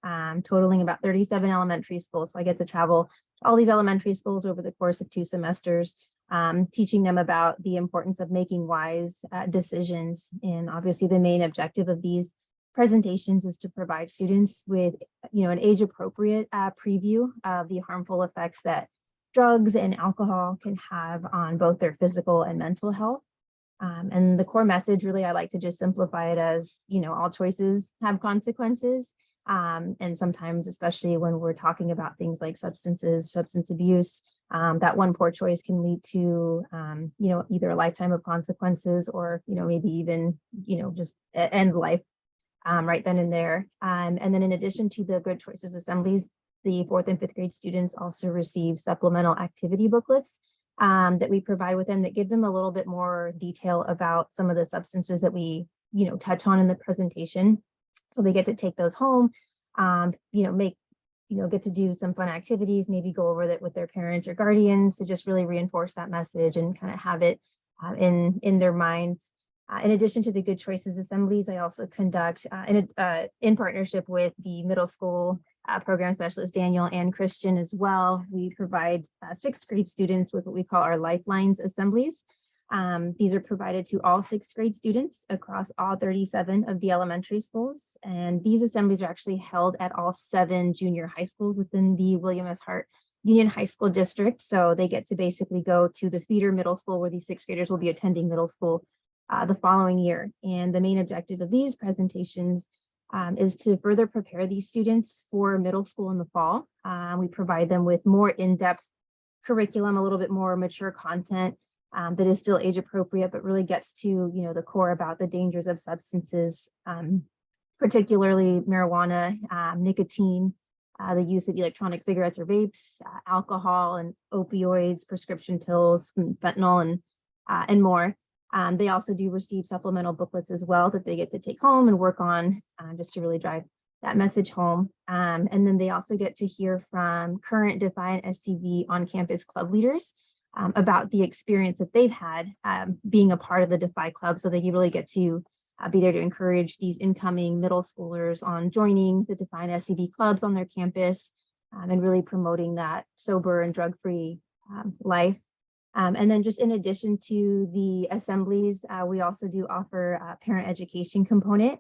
totaling about 37 elementary schools. So I get to travel to all these elementary schools over the course of 2 semesters, teaching them about the importance of making wise decisions. And obviously the main objective of these presentations is to provide students with, an age-appropriate preview of the harmful effects that drugs and alcohol can have on both their physical and mental health. And the core message, really, I like to just simplify it as, all choices have consequences. And sometimes, especially when we're talking about things like substance abuse, that one poor choice can lead to, either a lifetime of consequences or, maybe even, just end life right then and there. And then in addition to the Good Choices Assemblies, the 4th and 5th grade students also receive supplemental activity booklets that we provide with them that give them a little bit more detail about some of the substances that we, touch on in the presentation. So they get to take those home, get to do some fun activities, maybe go over that with their parents or guardians to just really reinforce that message and kind of have it in their minds. In addition to the Good Choices Assemblies, I also conduct in partnership with the middle school program specialist Daniel and Christian as well. We provide 6th grade students with what we call our Lifelines assemblies. These are provided to all 6th grade students across all 37 of the elementary schools. And these assemblies are actually held at all 7 junior high schools within the William S. Hart Union High School District. So they get to basically go to the feeder middle school where these sixth graders will be attending middle school the following year. And the main objective of these presentations is to further prepare these students for middle school in the fall. We provide them with more in-depth curriculum, a little bit more mature content that is still age appropriate, but really gets to the core about the dangers of substances, particularly marijuana, nicotine, the use of electronic cigarettes or vapes, alcohol and opioids, prescription pills, fentanyl, and more. They also do receive supplemental booklets as well that they get to take home and work on just to really drive that message home. And then they also get to hear from current Defiant SCV on-campus club leaders about the experience that they've had being a part of the Defy Club. So they really get to be there to encourage these incoming middle schoolers on joining the Defiant SCV clubs on their campus and really promoting that sober and drug-free life. And then just in addition to the assemblies, we also do offer a parent education component.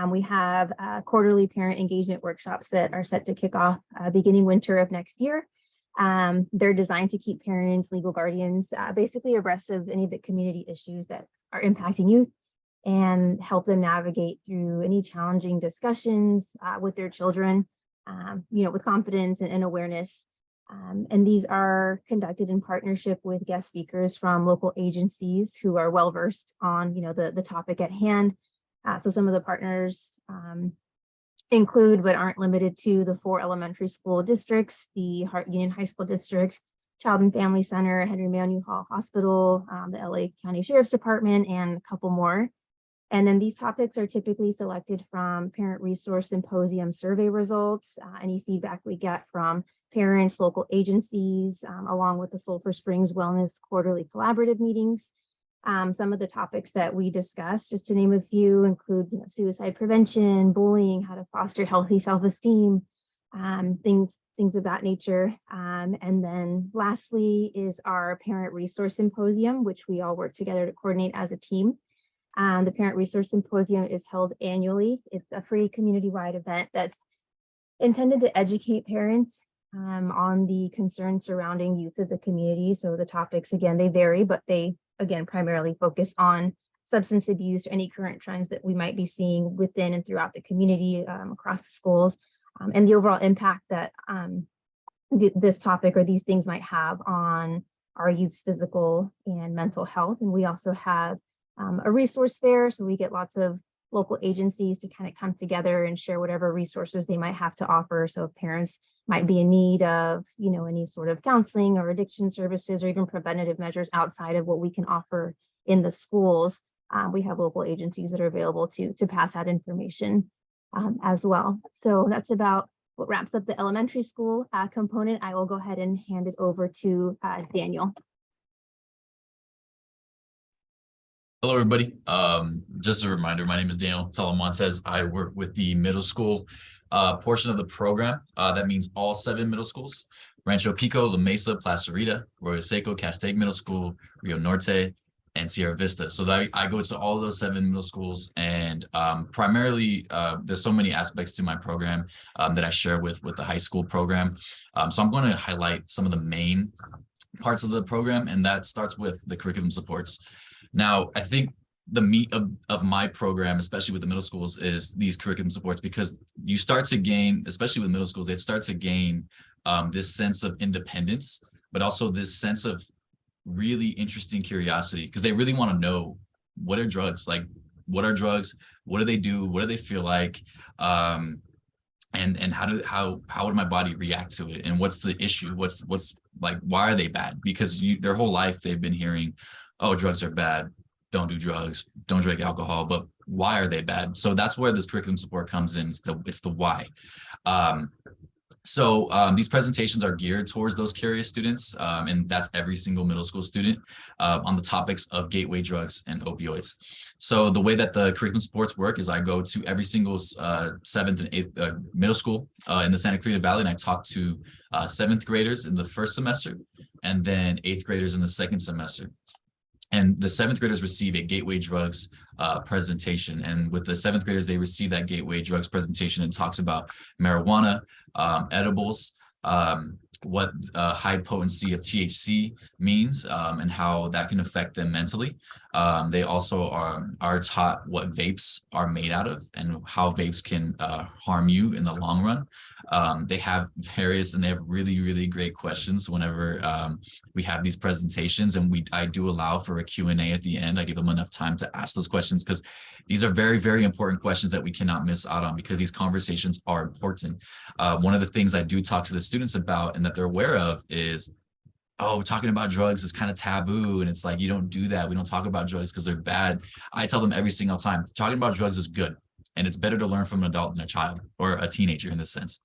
We have quarterly parent engagement workshops that are set to kick off beginning winter of next year. They're designed to keep parents, legal guardians, basically abreast of any of the community issues that are impacting youth and help them navigate through any challenging discussions with their children, with confidence and awareness. And these are conducted in partnership with guest speakers from local agencies who are well-versed on, the topic at hand. So some of the partners include, but aren't limited to, the 4 elementary school districts, the Hart Union High School District, Child and Family Center, Henry Mayo Newhall Hospital, the LA County Sheriff's Department, and a couple more. And then these topics are typically selected from Parent Resource Symposium survey results, any feedback we get from parents, local agencies, along with the Sulphur Springs Wellness Quarterly Collaborative meetings. Some of the topics that we discuss, just to name a few, include suicide prevention, bullying, how to foster healthy self-esteem, things of that nature. And then lastly is our Parent Resource Symposium, which we all work together to coordinate as a team. The Parent Resource Symposium is held annually. It's a free community-wide event that's intended to educate parents on the concerns surrounding youth of the community. So the topics, again, they vary, but they, again, primarily focus on substance abuse or any current trends that we might be seeing within and throughout the community, across the schools, and the overall impact that this topic or these things might have on our youth's physical and mental health. And we also have a resource fair, so we get lots of local agencies to kind of come together and share whatever resources they might have to offer. So if parents might be in need of, any sort of counseling or addiction services or even preventative measures outside of what we can offer in the schools, we have local agencies that are available to pass that information as well. So that's about what wraps up the elementary school component. I will go ahead and hand it over to Daniel. Hello, everybody. Just a reminder, my name is Daniel Talamontes. I work with the middle school portion of the program. That means all 7 middle schools: Rancho Pico, La Mesa, Plaza Rita, Arroyo Seco, Castaic Middle School, Rio Norte, and Sierra Vista. So that I go to all of those 7 middle schools, and primarily there's so many aspects to my program that I share with the high school program. So I'm going to highlight some of the main parts of the program, and that starts with the curriculum supports. Now, I think the meat of my program, especially with the middle schools, is these curriculum supports, because you start to gain, especially with middle schools, they start to gain this sense of independence, but also this sense of really interesting curiosity, because they really want to know, what are drugs? Like, what are drugs? What do they do? What do they feel like? And how would my body react to it? And what's the issue? What's like, why are they bad? Because their whole life they've been hearing, oh, drugs are bad, don't do drugs, don't drink alcohol, but why are they bad? So that's where this curriculum support comes in. It's the why. So these presentations are geared towards those curious students, and that's every single middle school student, on the topics of gateway drugs and opioids. So the way that the curriculum supports work is I go to every single 7th and 8th middle school in the Santa Clarita Valley, and I talk to 7th graders in the first semester, and then 8th graders in the second semester. And the 7th graders receive a gateway drugs presentation. And with the 7th graders, they receive that gateway drugs presentation and talks about marijuana, edibles, what high potency of THC means and how that can affect them mentally. They also are taught what vapes are made out of and how vapes can harm you in the long run. They have really great questions whenever we have these presentations, and I do allow for a Q&A at the end. I give them enough time to ask those questions because these are very important questions that we cannot miss out on, because these conversations are important. One of the things I do talk to the students about and that they're aware of is, oh, talking about drugs is kind of taboo. And it's like, you don't do that. We don't talk about drugs because they're bad. I tell them every single time, talking about drugs is good. And it's better to learn from an adult than a child or a teenager in this sense.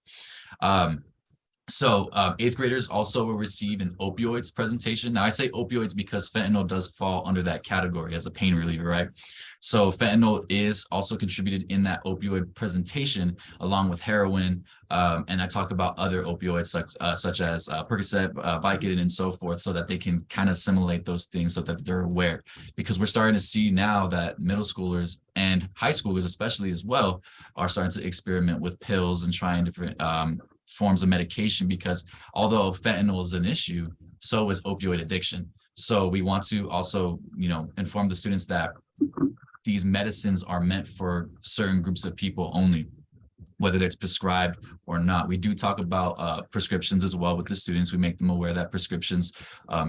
So 8th graders also will receive an opioids presentation. Now I say opioids because fentanyl does fall under that category as a pain reliever, right? So fentanyl is also contributed in that opioid presentation along with heroin. And I talk about other opioids such as Percocet, Vicodin, and so forth, so that they can kind of assimilate those things so that they're aware. Because we're starting to see now that middle schoolers and high schoolers especially as well are starting to experiment with pills and trying different forms of medication, because although fentanyl is an issue, so is opioid addiction. So we want to also, inform the students that these medicines are meant for certain groups of people only, whether it's prescribed or not. We do talk about prescriptions as well with the students. We make them aware that prescriptions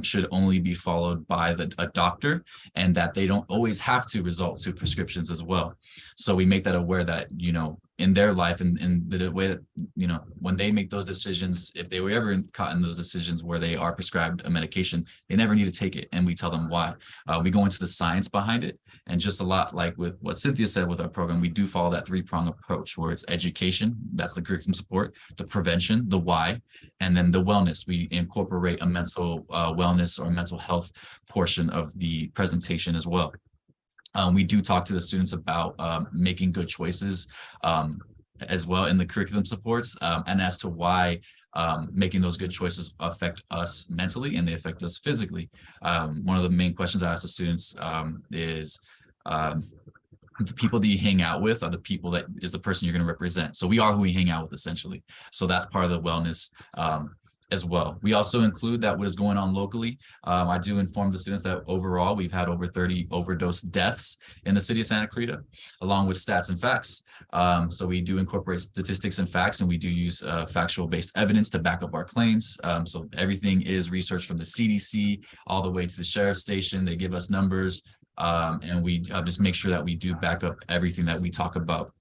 should only be followed by a doctor, and that they don't always have to result to prescriptions as well. So we make that aware that, in their life and the way that, when they make those decisions, if they were ever caught in those decisions where they are prescribed a medication, they never need to take it. And we tell them why. We go into the science behind it. And just a lot like with what Cynthia said with our program, we do follow that 3-prong approach where it's education, that's the curriculum support, the prevention, the why, and then the wellness. We incorporate a mental wellness or mental health portion of the presentation as well. We do talk to the students about making good choices as well in the curriculum supports, and as to why making those good choices affect us mentally and they affect us physically. One of the main questions I ask the students is, the people that you hang out with are the people that is the person you're going to represent. So we are who we hang out with, essentially. So that's part of the wellness as well. We also include that what is going on locally. I do inform the students that overall we've had over 30 overdose deaths in the city of Santa Clarita, along with stats and facts. So we do incorporate statistics and facts, and we do use factual based evidence to back up our claims. So everything is research from the CDC all the way to the sheriff's station. They give us numbers, and we just make sure that we do back up everything that we talk about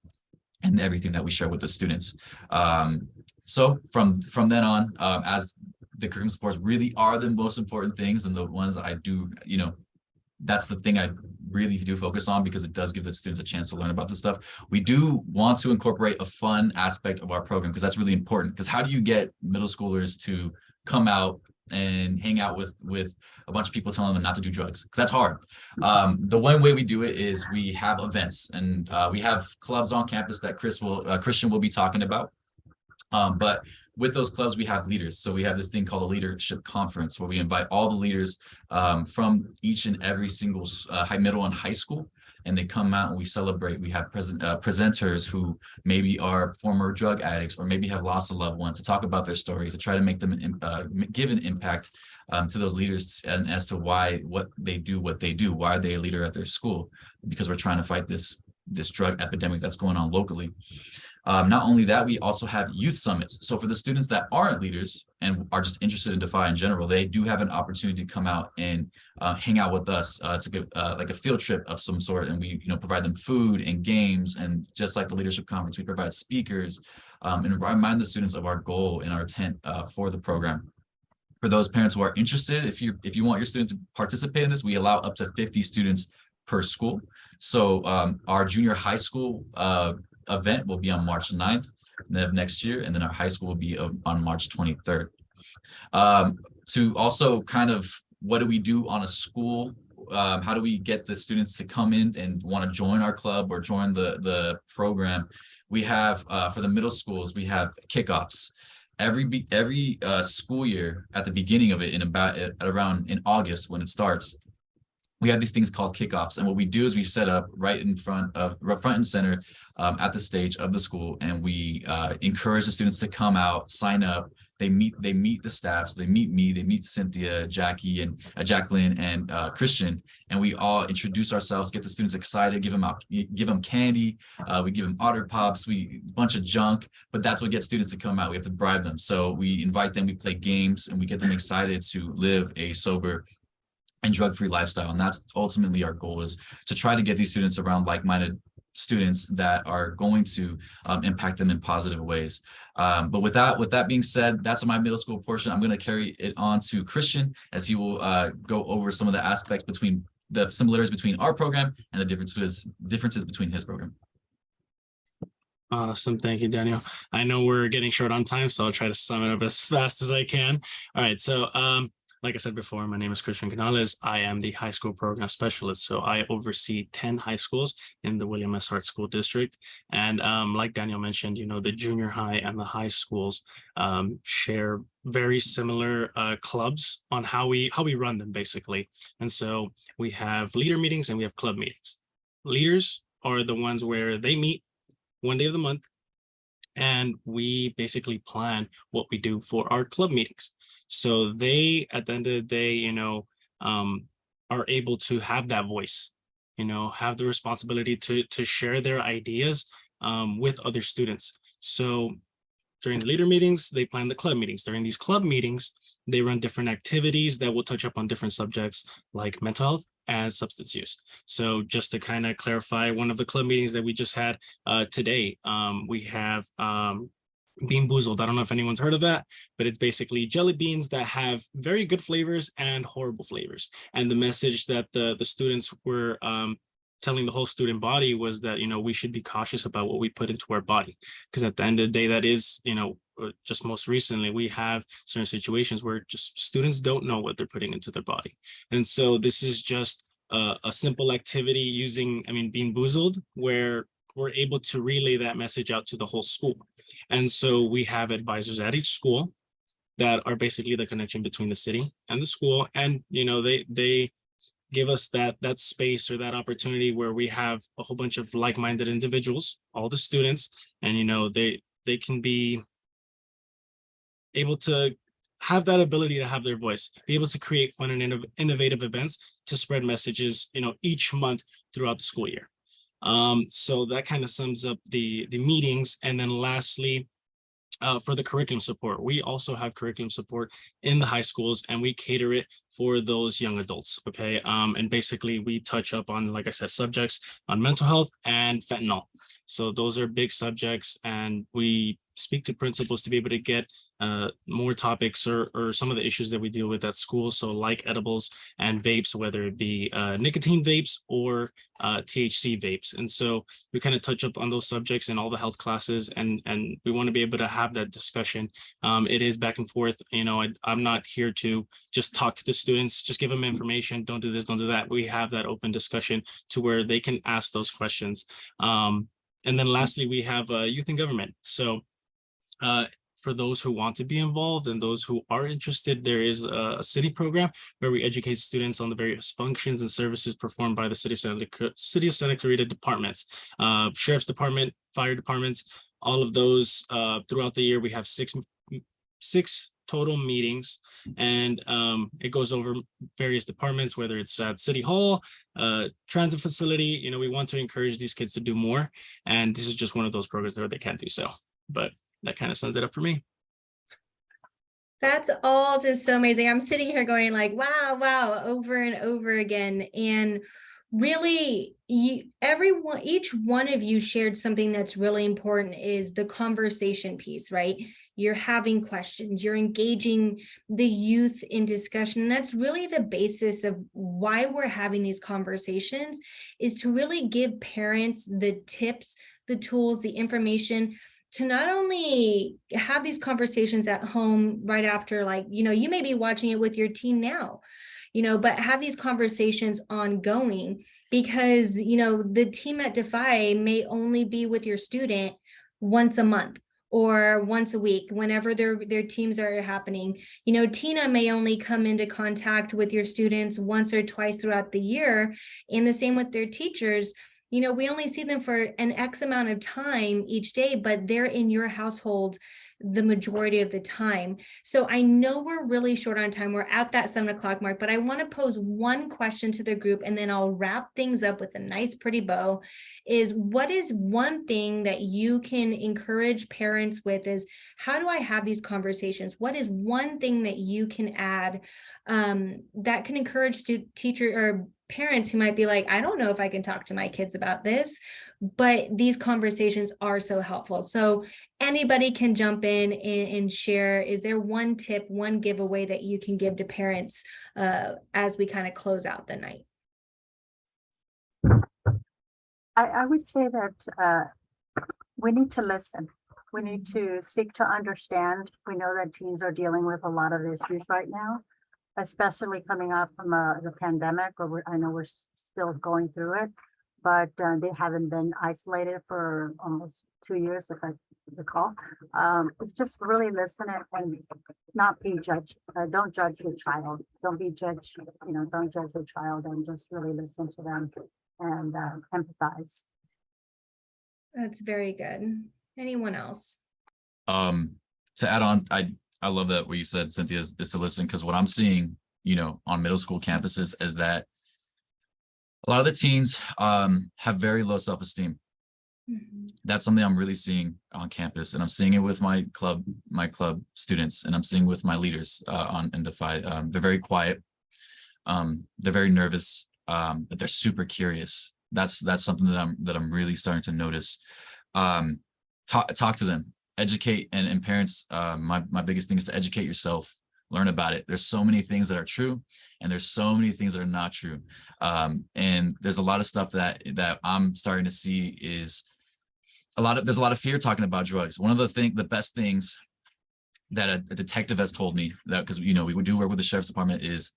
and everything that we share with the students. So from then on, as the curriculum supports really are the most important things, and the ones I do, that's the thing I really do focus on, because it does give the students a chance to learn about this stuff. We do want to incorporate a fun aspect of our program, because that's really important. Because how do you get middle schoolers to come out and hang out with a bunch of people telling them not to do drugs? Because that's hard. The one way we do it is we have events, and we have clubs on campus that Christian will be talking about. But with those clubs, we have leaders. So we have this thing called a leadership conference, where we invite all the leaders from each and every single middle and high school, and they come out and we celebrate. We have presenters who maybe are former drug addicts or maybe have lost a loved one, to talk about their story, to try to make them give an impact to those leaders, and as to why what they do, why are they a leader at their school, because we're trying to fight this drug epidemic that's going on locally. Not only that, we also have youth summits. So for the students that aren't leaders and are just interested in DeFi in general, they do have an opportunity to come out and hang out with us to get like a field trip of some sort. And we provide them food and games. And just like the leadership conference, we provide speakers and remind the students of our goal and our intent for the program. For those parents who are interested, if you want your students to participate in this, we allow up to 50 students per school. So our junior high school event will be on March 9th of next year, and then our high school will be on March 23rd. To also kind of, what do we do on a school? How do we get the students to come in and want to join our club or join the program? We have, for the middle schools, we have kickoffs. Every school year, at the beginning of it, around in August when it starts, we have these things called kickoffs. And what we do is we set up right in front and center at the stage of the school, and we encourage the students to come out, sign up, they meet the staff. So they meet me, they meet Cynthia, Jackie, and Jacqueline, and Christian, and we all introduce ourselves, get the students excited, give them candy, we give them otter pops, a bunch of junk, but that's what gets students to come out. We have to bribe them. So we invite them, we play games, and we get them excited to live a sober and drug-free lifestyle. And that's ultimately our goal, is to try to get these students around like-minded students that are going to impact them in positive ways. But with that being said, that's my middle school portion. I'm going to carry it on to Christian, as he will go over some of the aspects between the similarities between our program and the differences between his program. Awesome. Thank you, Daniel. I know we're getting short on time, so I'll try to sum it up as fast as I can. All right. So like I said before, my name is Christian Canales. I am the high school program specialist. So I oversee 10 high schools in the William S. Hart School District. And like Daniel mentioned, the junior high and the high schools share very similar clubs on how we run them, basically. And so we have leader meetings and we have club meetings. Leaders are the ones where they meet one day of the month, and we basically plan what we do for our club meetings. So they, at the end of the day, are able to have that voice, have the responsibility to share their ideas with other students. So during the leader meetings, they plan the club meetings. During these club meetings, they run different activities that will touch up on different subjects like mental health and substance use. So just to kind of clarify, one of the club meetings that we just had today, we have Bean Boozled. I don't know if anyone's heard of that, but it's basically jelly beans that have very good flavors and horrible flavors. And the message that the students were telling the whole student body was that, we should be cautious about what we put into our body, because at the end of the day, that is, just most recently, we have certain situations where just students don't know what they're putting into their body. And so this is just a simple activity using, Bean Boozled, where we're able to relay that message out to the whole school. And so we have advisors at each school that are basically the connection between the city and the school. And, they give us that space or that opportunity where we have a whole bunch of like-minded individuals, all the students, and, they can be able to have that ability to have their voice, be able to create fun and innovative events to spread messages, each month throughout the school year. So that kind of sums up the meetings. And then lastly, for the curriculum support, we also have curriculum support in the high schools, and we cater it for those young adults. Okay. And basically we touch up on, like I said, subjects on mental health and fentanyl. So those are big subjects, and we speak to principals to be able to get more topics or some of the issues that we deal with at school. So like edibles and vapes, whether it be nicotine vapes or THC vapes. And so we kind of touch up on those subjects in all the health classes, and we want to be able to have that discussion. It is back and forth. I'm not here to just talk to the students, just give them information, don't do this, don't do that. We have that open discussion to where they can ask those questions. And then lastly, we have youth in government. So for those who want to be involved and those who are interested, there is a city program where we educate students on the various functions and services performed by the City of Santa Clarita departments, Sheriff's Department, fire departments, all of those throughout the year. We have six total meetings, and it goes over various departments, whether it's at City Hall, transit facility. We want to encourage these kids to do more, and this is just one of those programs where they can do so. But that kind of sums it up for me. That's all just so amazing. I'm sitting here going like, wow, over and over again. And really, each one of you shared something that's really important, is the conversation piece, right? You're having questions, you're engaging the youth in discussion. And that's really the basis of why we're having these conversations, is to really give parents the tips, the tools, the information to not only have these conversations at home right after, like, you may be watching it with your teen now, but have these conversations ongoing, because, the team at Defy may only be with your student once a month or once a week, whenever their teams are happening. Tina may only come into contact with your students once or twice throughout the year, and the same with their teachers. We only see them for an X amount of time each day, but they're in your household the majority of the time. So I know we're really short on time. We're at that 7 o'clock mark, but I want to pose one question to the group and then I'll wrap things up with a nice pretty bow. Is what is one thing that you can encourage parents with? Is how do I have these conversations? What is one thing that you can add that can encourage teacher or parents who might be like, I don't know if I can talk to my kids about this, but these conversations are so helpful. So anybody can jump in and share. Is there one tip, one giveaway that you can give to parents as we kind of close out the night? I would say that we need to listen. We need to seek to understand. We know that teens are dealing with a lot of issues right now, especially coming out from the pandemic, where I know we're still going through it, but they haven't been isolated for almost 2 years, if I recall. It's just really listen and not be judged. Don't judge your child. Don't be judged. Don't judge your child, and just really listen to them and empathize. That's very good. Anyone else? To add on, I love that what you said, Cynthia, is to listen, because what I'm seeing, on middle school campuses is that a lot of the teens have very low self-esteem. Mm-hmm. That's something I'm really seeing on campus, and I'm seeing it with my club students, and I'm seeing with my leaders in Defy. They're very quiet. They're very nervous, but they're super curious. That's something that I'm really starting to notice. Talk to them, educate, and parents. My biggest thing is to educate yourself, learn about it. There's so many things that are true, and there's so many things that are not true. And there's a lot of stuff that I'm starting to see is there's a lot of fear talking about drugs. One of the best things that a detective has told me, that because we do work with the sheriff's department, is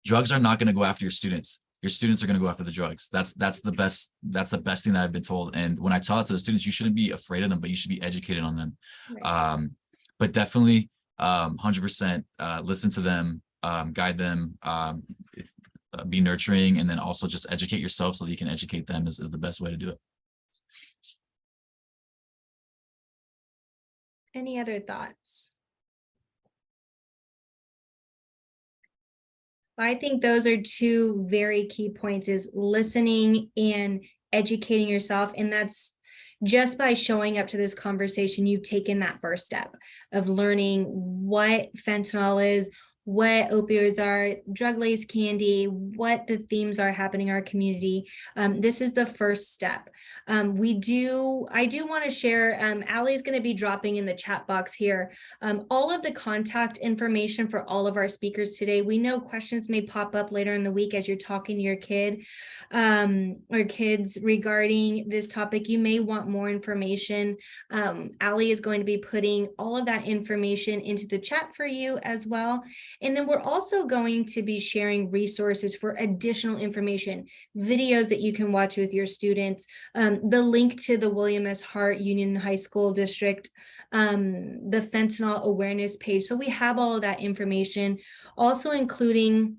drugs are not going to go after your students. Your students are going to go after the drugs. That's the best thing that I've been told. And when I tell it to the students, you shouldn't be afraid of them, but you should be educated on them. Right. But definitely 100% listen to them, guide them, be nurturing, and then also just educate yourself so that you can educate them is the best way to do it. Any other thoughts? I think those are two very key points, is listening and educating yourself. And that's just by showing up to this conversation, you've taken that first step of learning what fentanyl is, what opioids are, drug-laced candy, what the themes are happening in our community. This is the first step. I do want to share, Allie is going to be dropping in the chat box here all of the contact information for all of our speakers today. We know questions may pop up later in the week as you're talking to your kid or kids regarding this topic. You may want more information. Allie is going to be putting all of that information into the chat for you as well. And then we're also going to be sharing resources for additional information, videos that you can watch with your students, the link to the William S. Hart Union High School District, the fentanyl awareness page. So we have all of that information, also including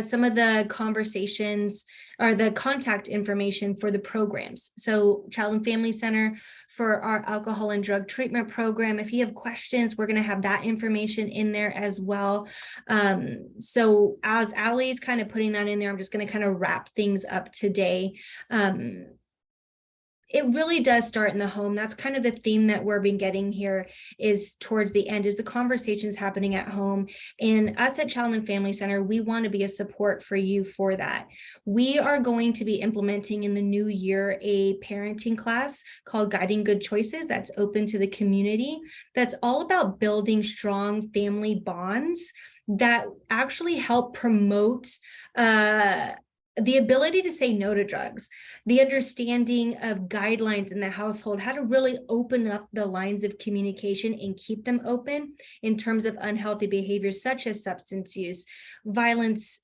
some of the conversations or the contact information for the programs. So Child and Family Center for our alcohol and drug treatment program. If you have questions, we're going to have that information in there as well. So as Allie's kind of putting that in there, I'm just going to kind of wrap things up today. It really does start in the home. That's kind of the theme that we've been getting here is towards the end, is the conversations happening at home. And us at Child and Family Center, we want to be a support for you for that. We are going to be implementing in the new year a parenting class called Guiding Good Choices that's open to the community. That's all about building strong family bonds that actually help promote the ability to say no to drugs, the understanding of guidelines in the household, how to really open up the lines of communication and keep them open in terms of unhealthy behaviors such as substance use, violence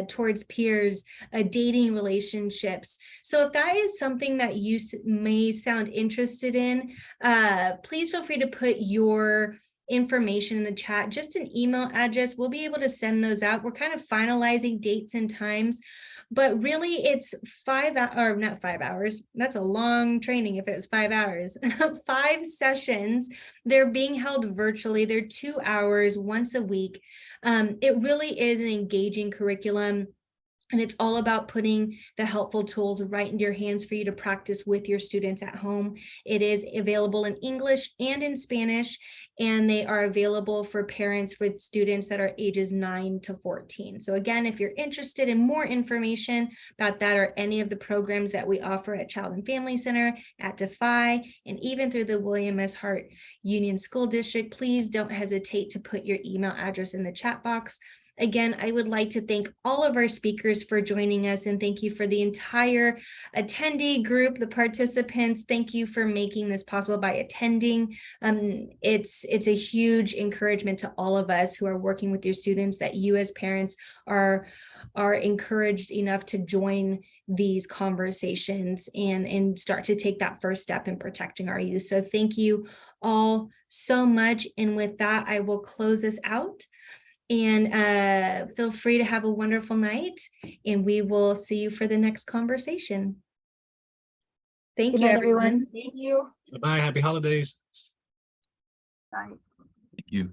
towards peers, dating relationships. So if that is something that you may sound interested in, please feel free to put your information in the chat, just an email address. We'll be able to send those out. We're kind of finalizing dates and times, but really it's 5 or not 5 hours. That's a long training if it was 5 hours. 5 sessions. They're being held virtually. They're 2 hours once a week. It really is an engaging curriculum. And it's all about putting the helpful tools right into your hands for you to practice with your students at home. It is available in English and in Spanish, and they are available for parents with students that are ages 9 to 14. So again, if you're interested in more information about that or any of the programs that we offer at Child and Family Center, at Defy, and even through the William S. Hart Union School District, please don't hesitate to put your email address in the chat box. Again, I would like to thank all of our speakers for joining us, and thank you for the entire attendee group, the participants. Thank you for making this possible by attending. It's a huge encouragement to all of us who are working with your students that you as parents are encouraged enough to join these conversations and start to take that first step in protecting our youth. So thank you all so much. And with that, I will close us out. And feel free to have a wonderful night, and we will see you for the next conversation. Thank Good you, night, everyone. Thank you. Bye-bye. Happy holidays. Bye. Thank you.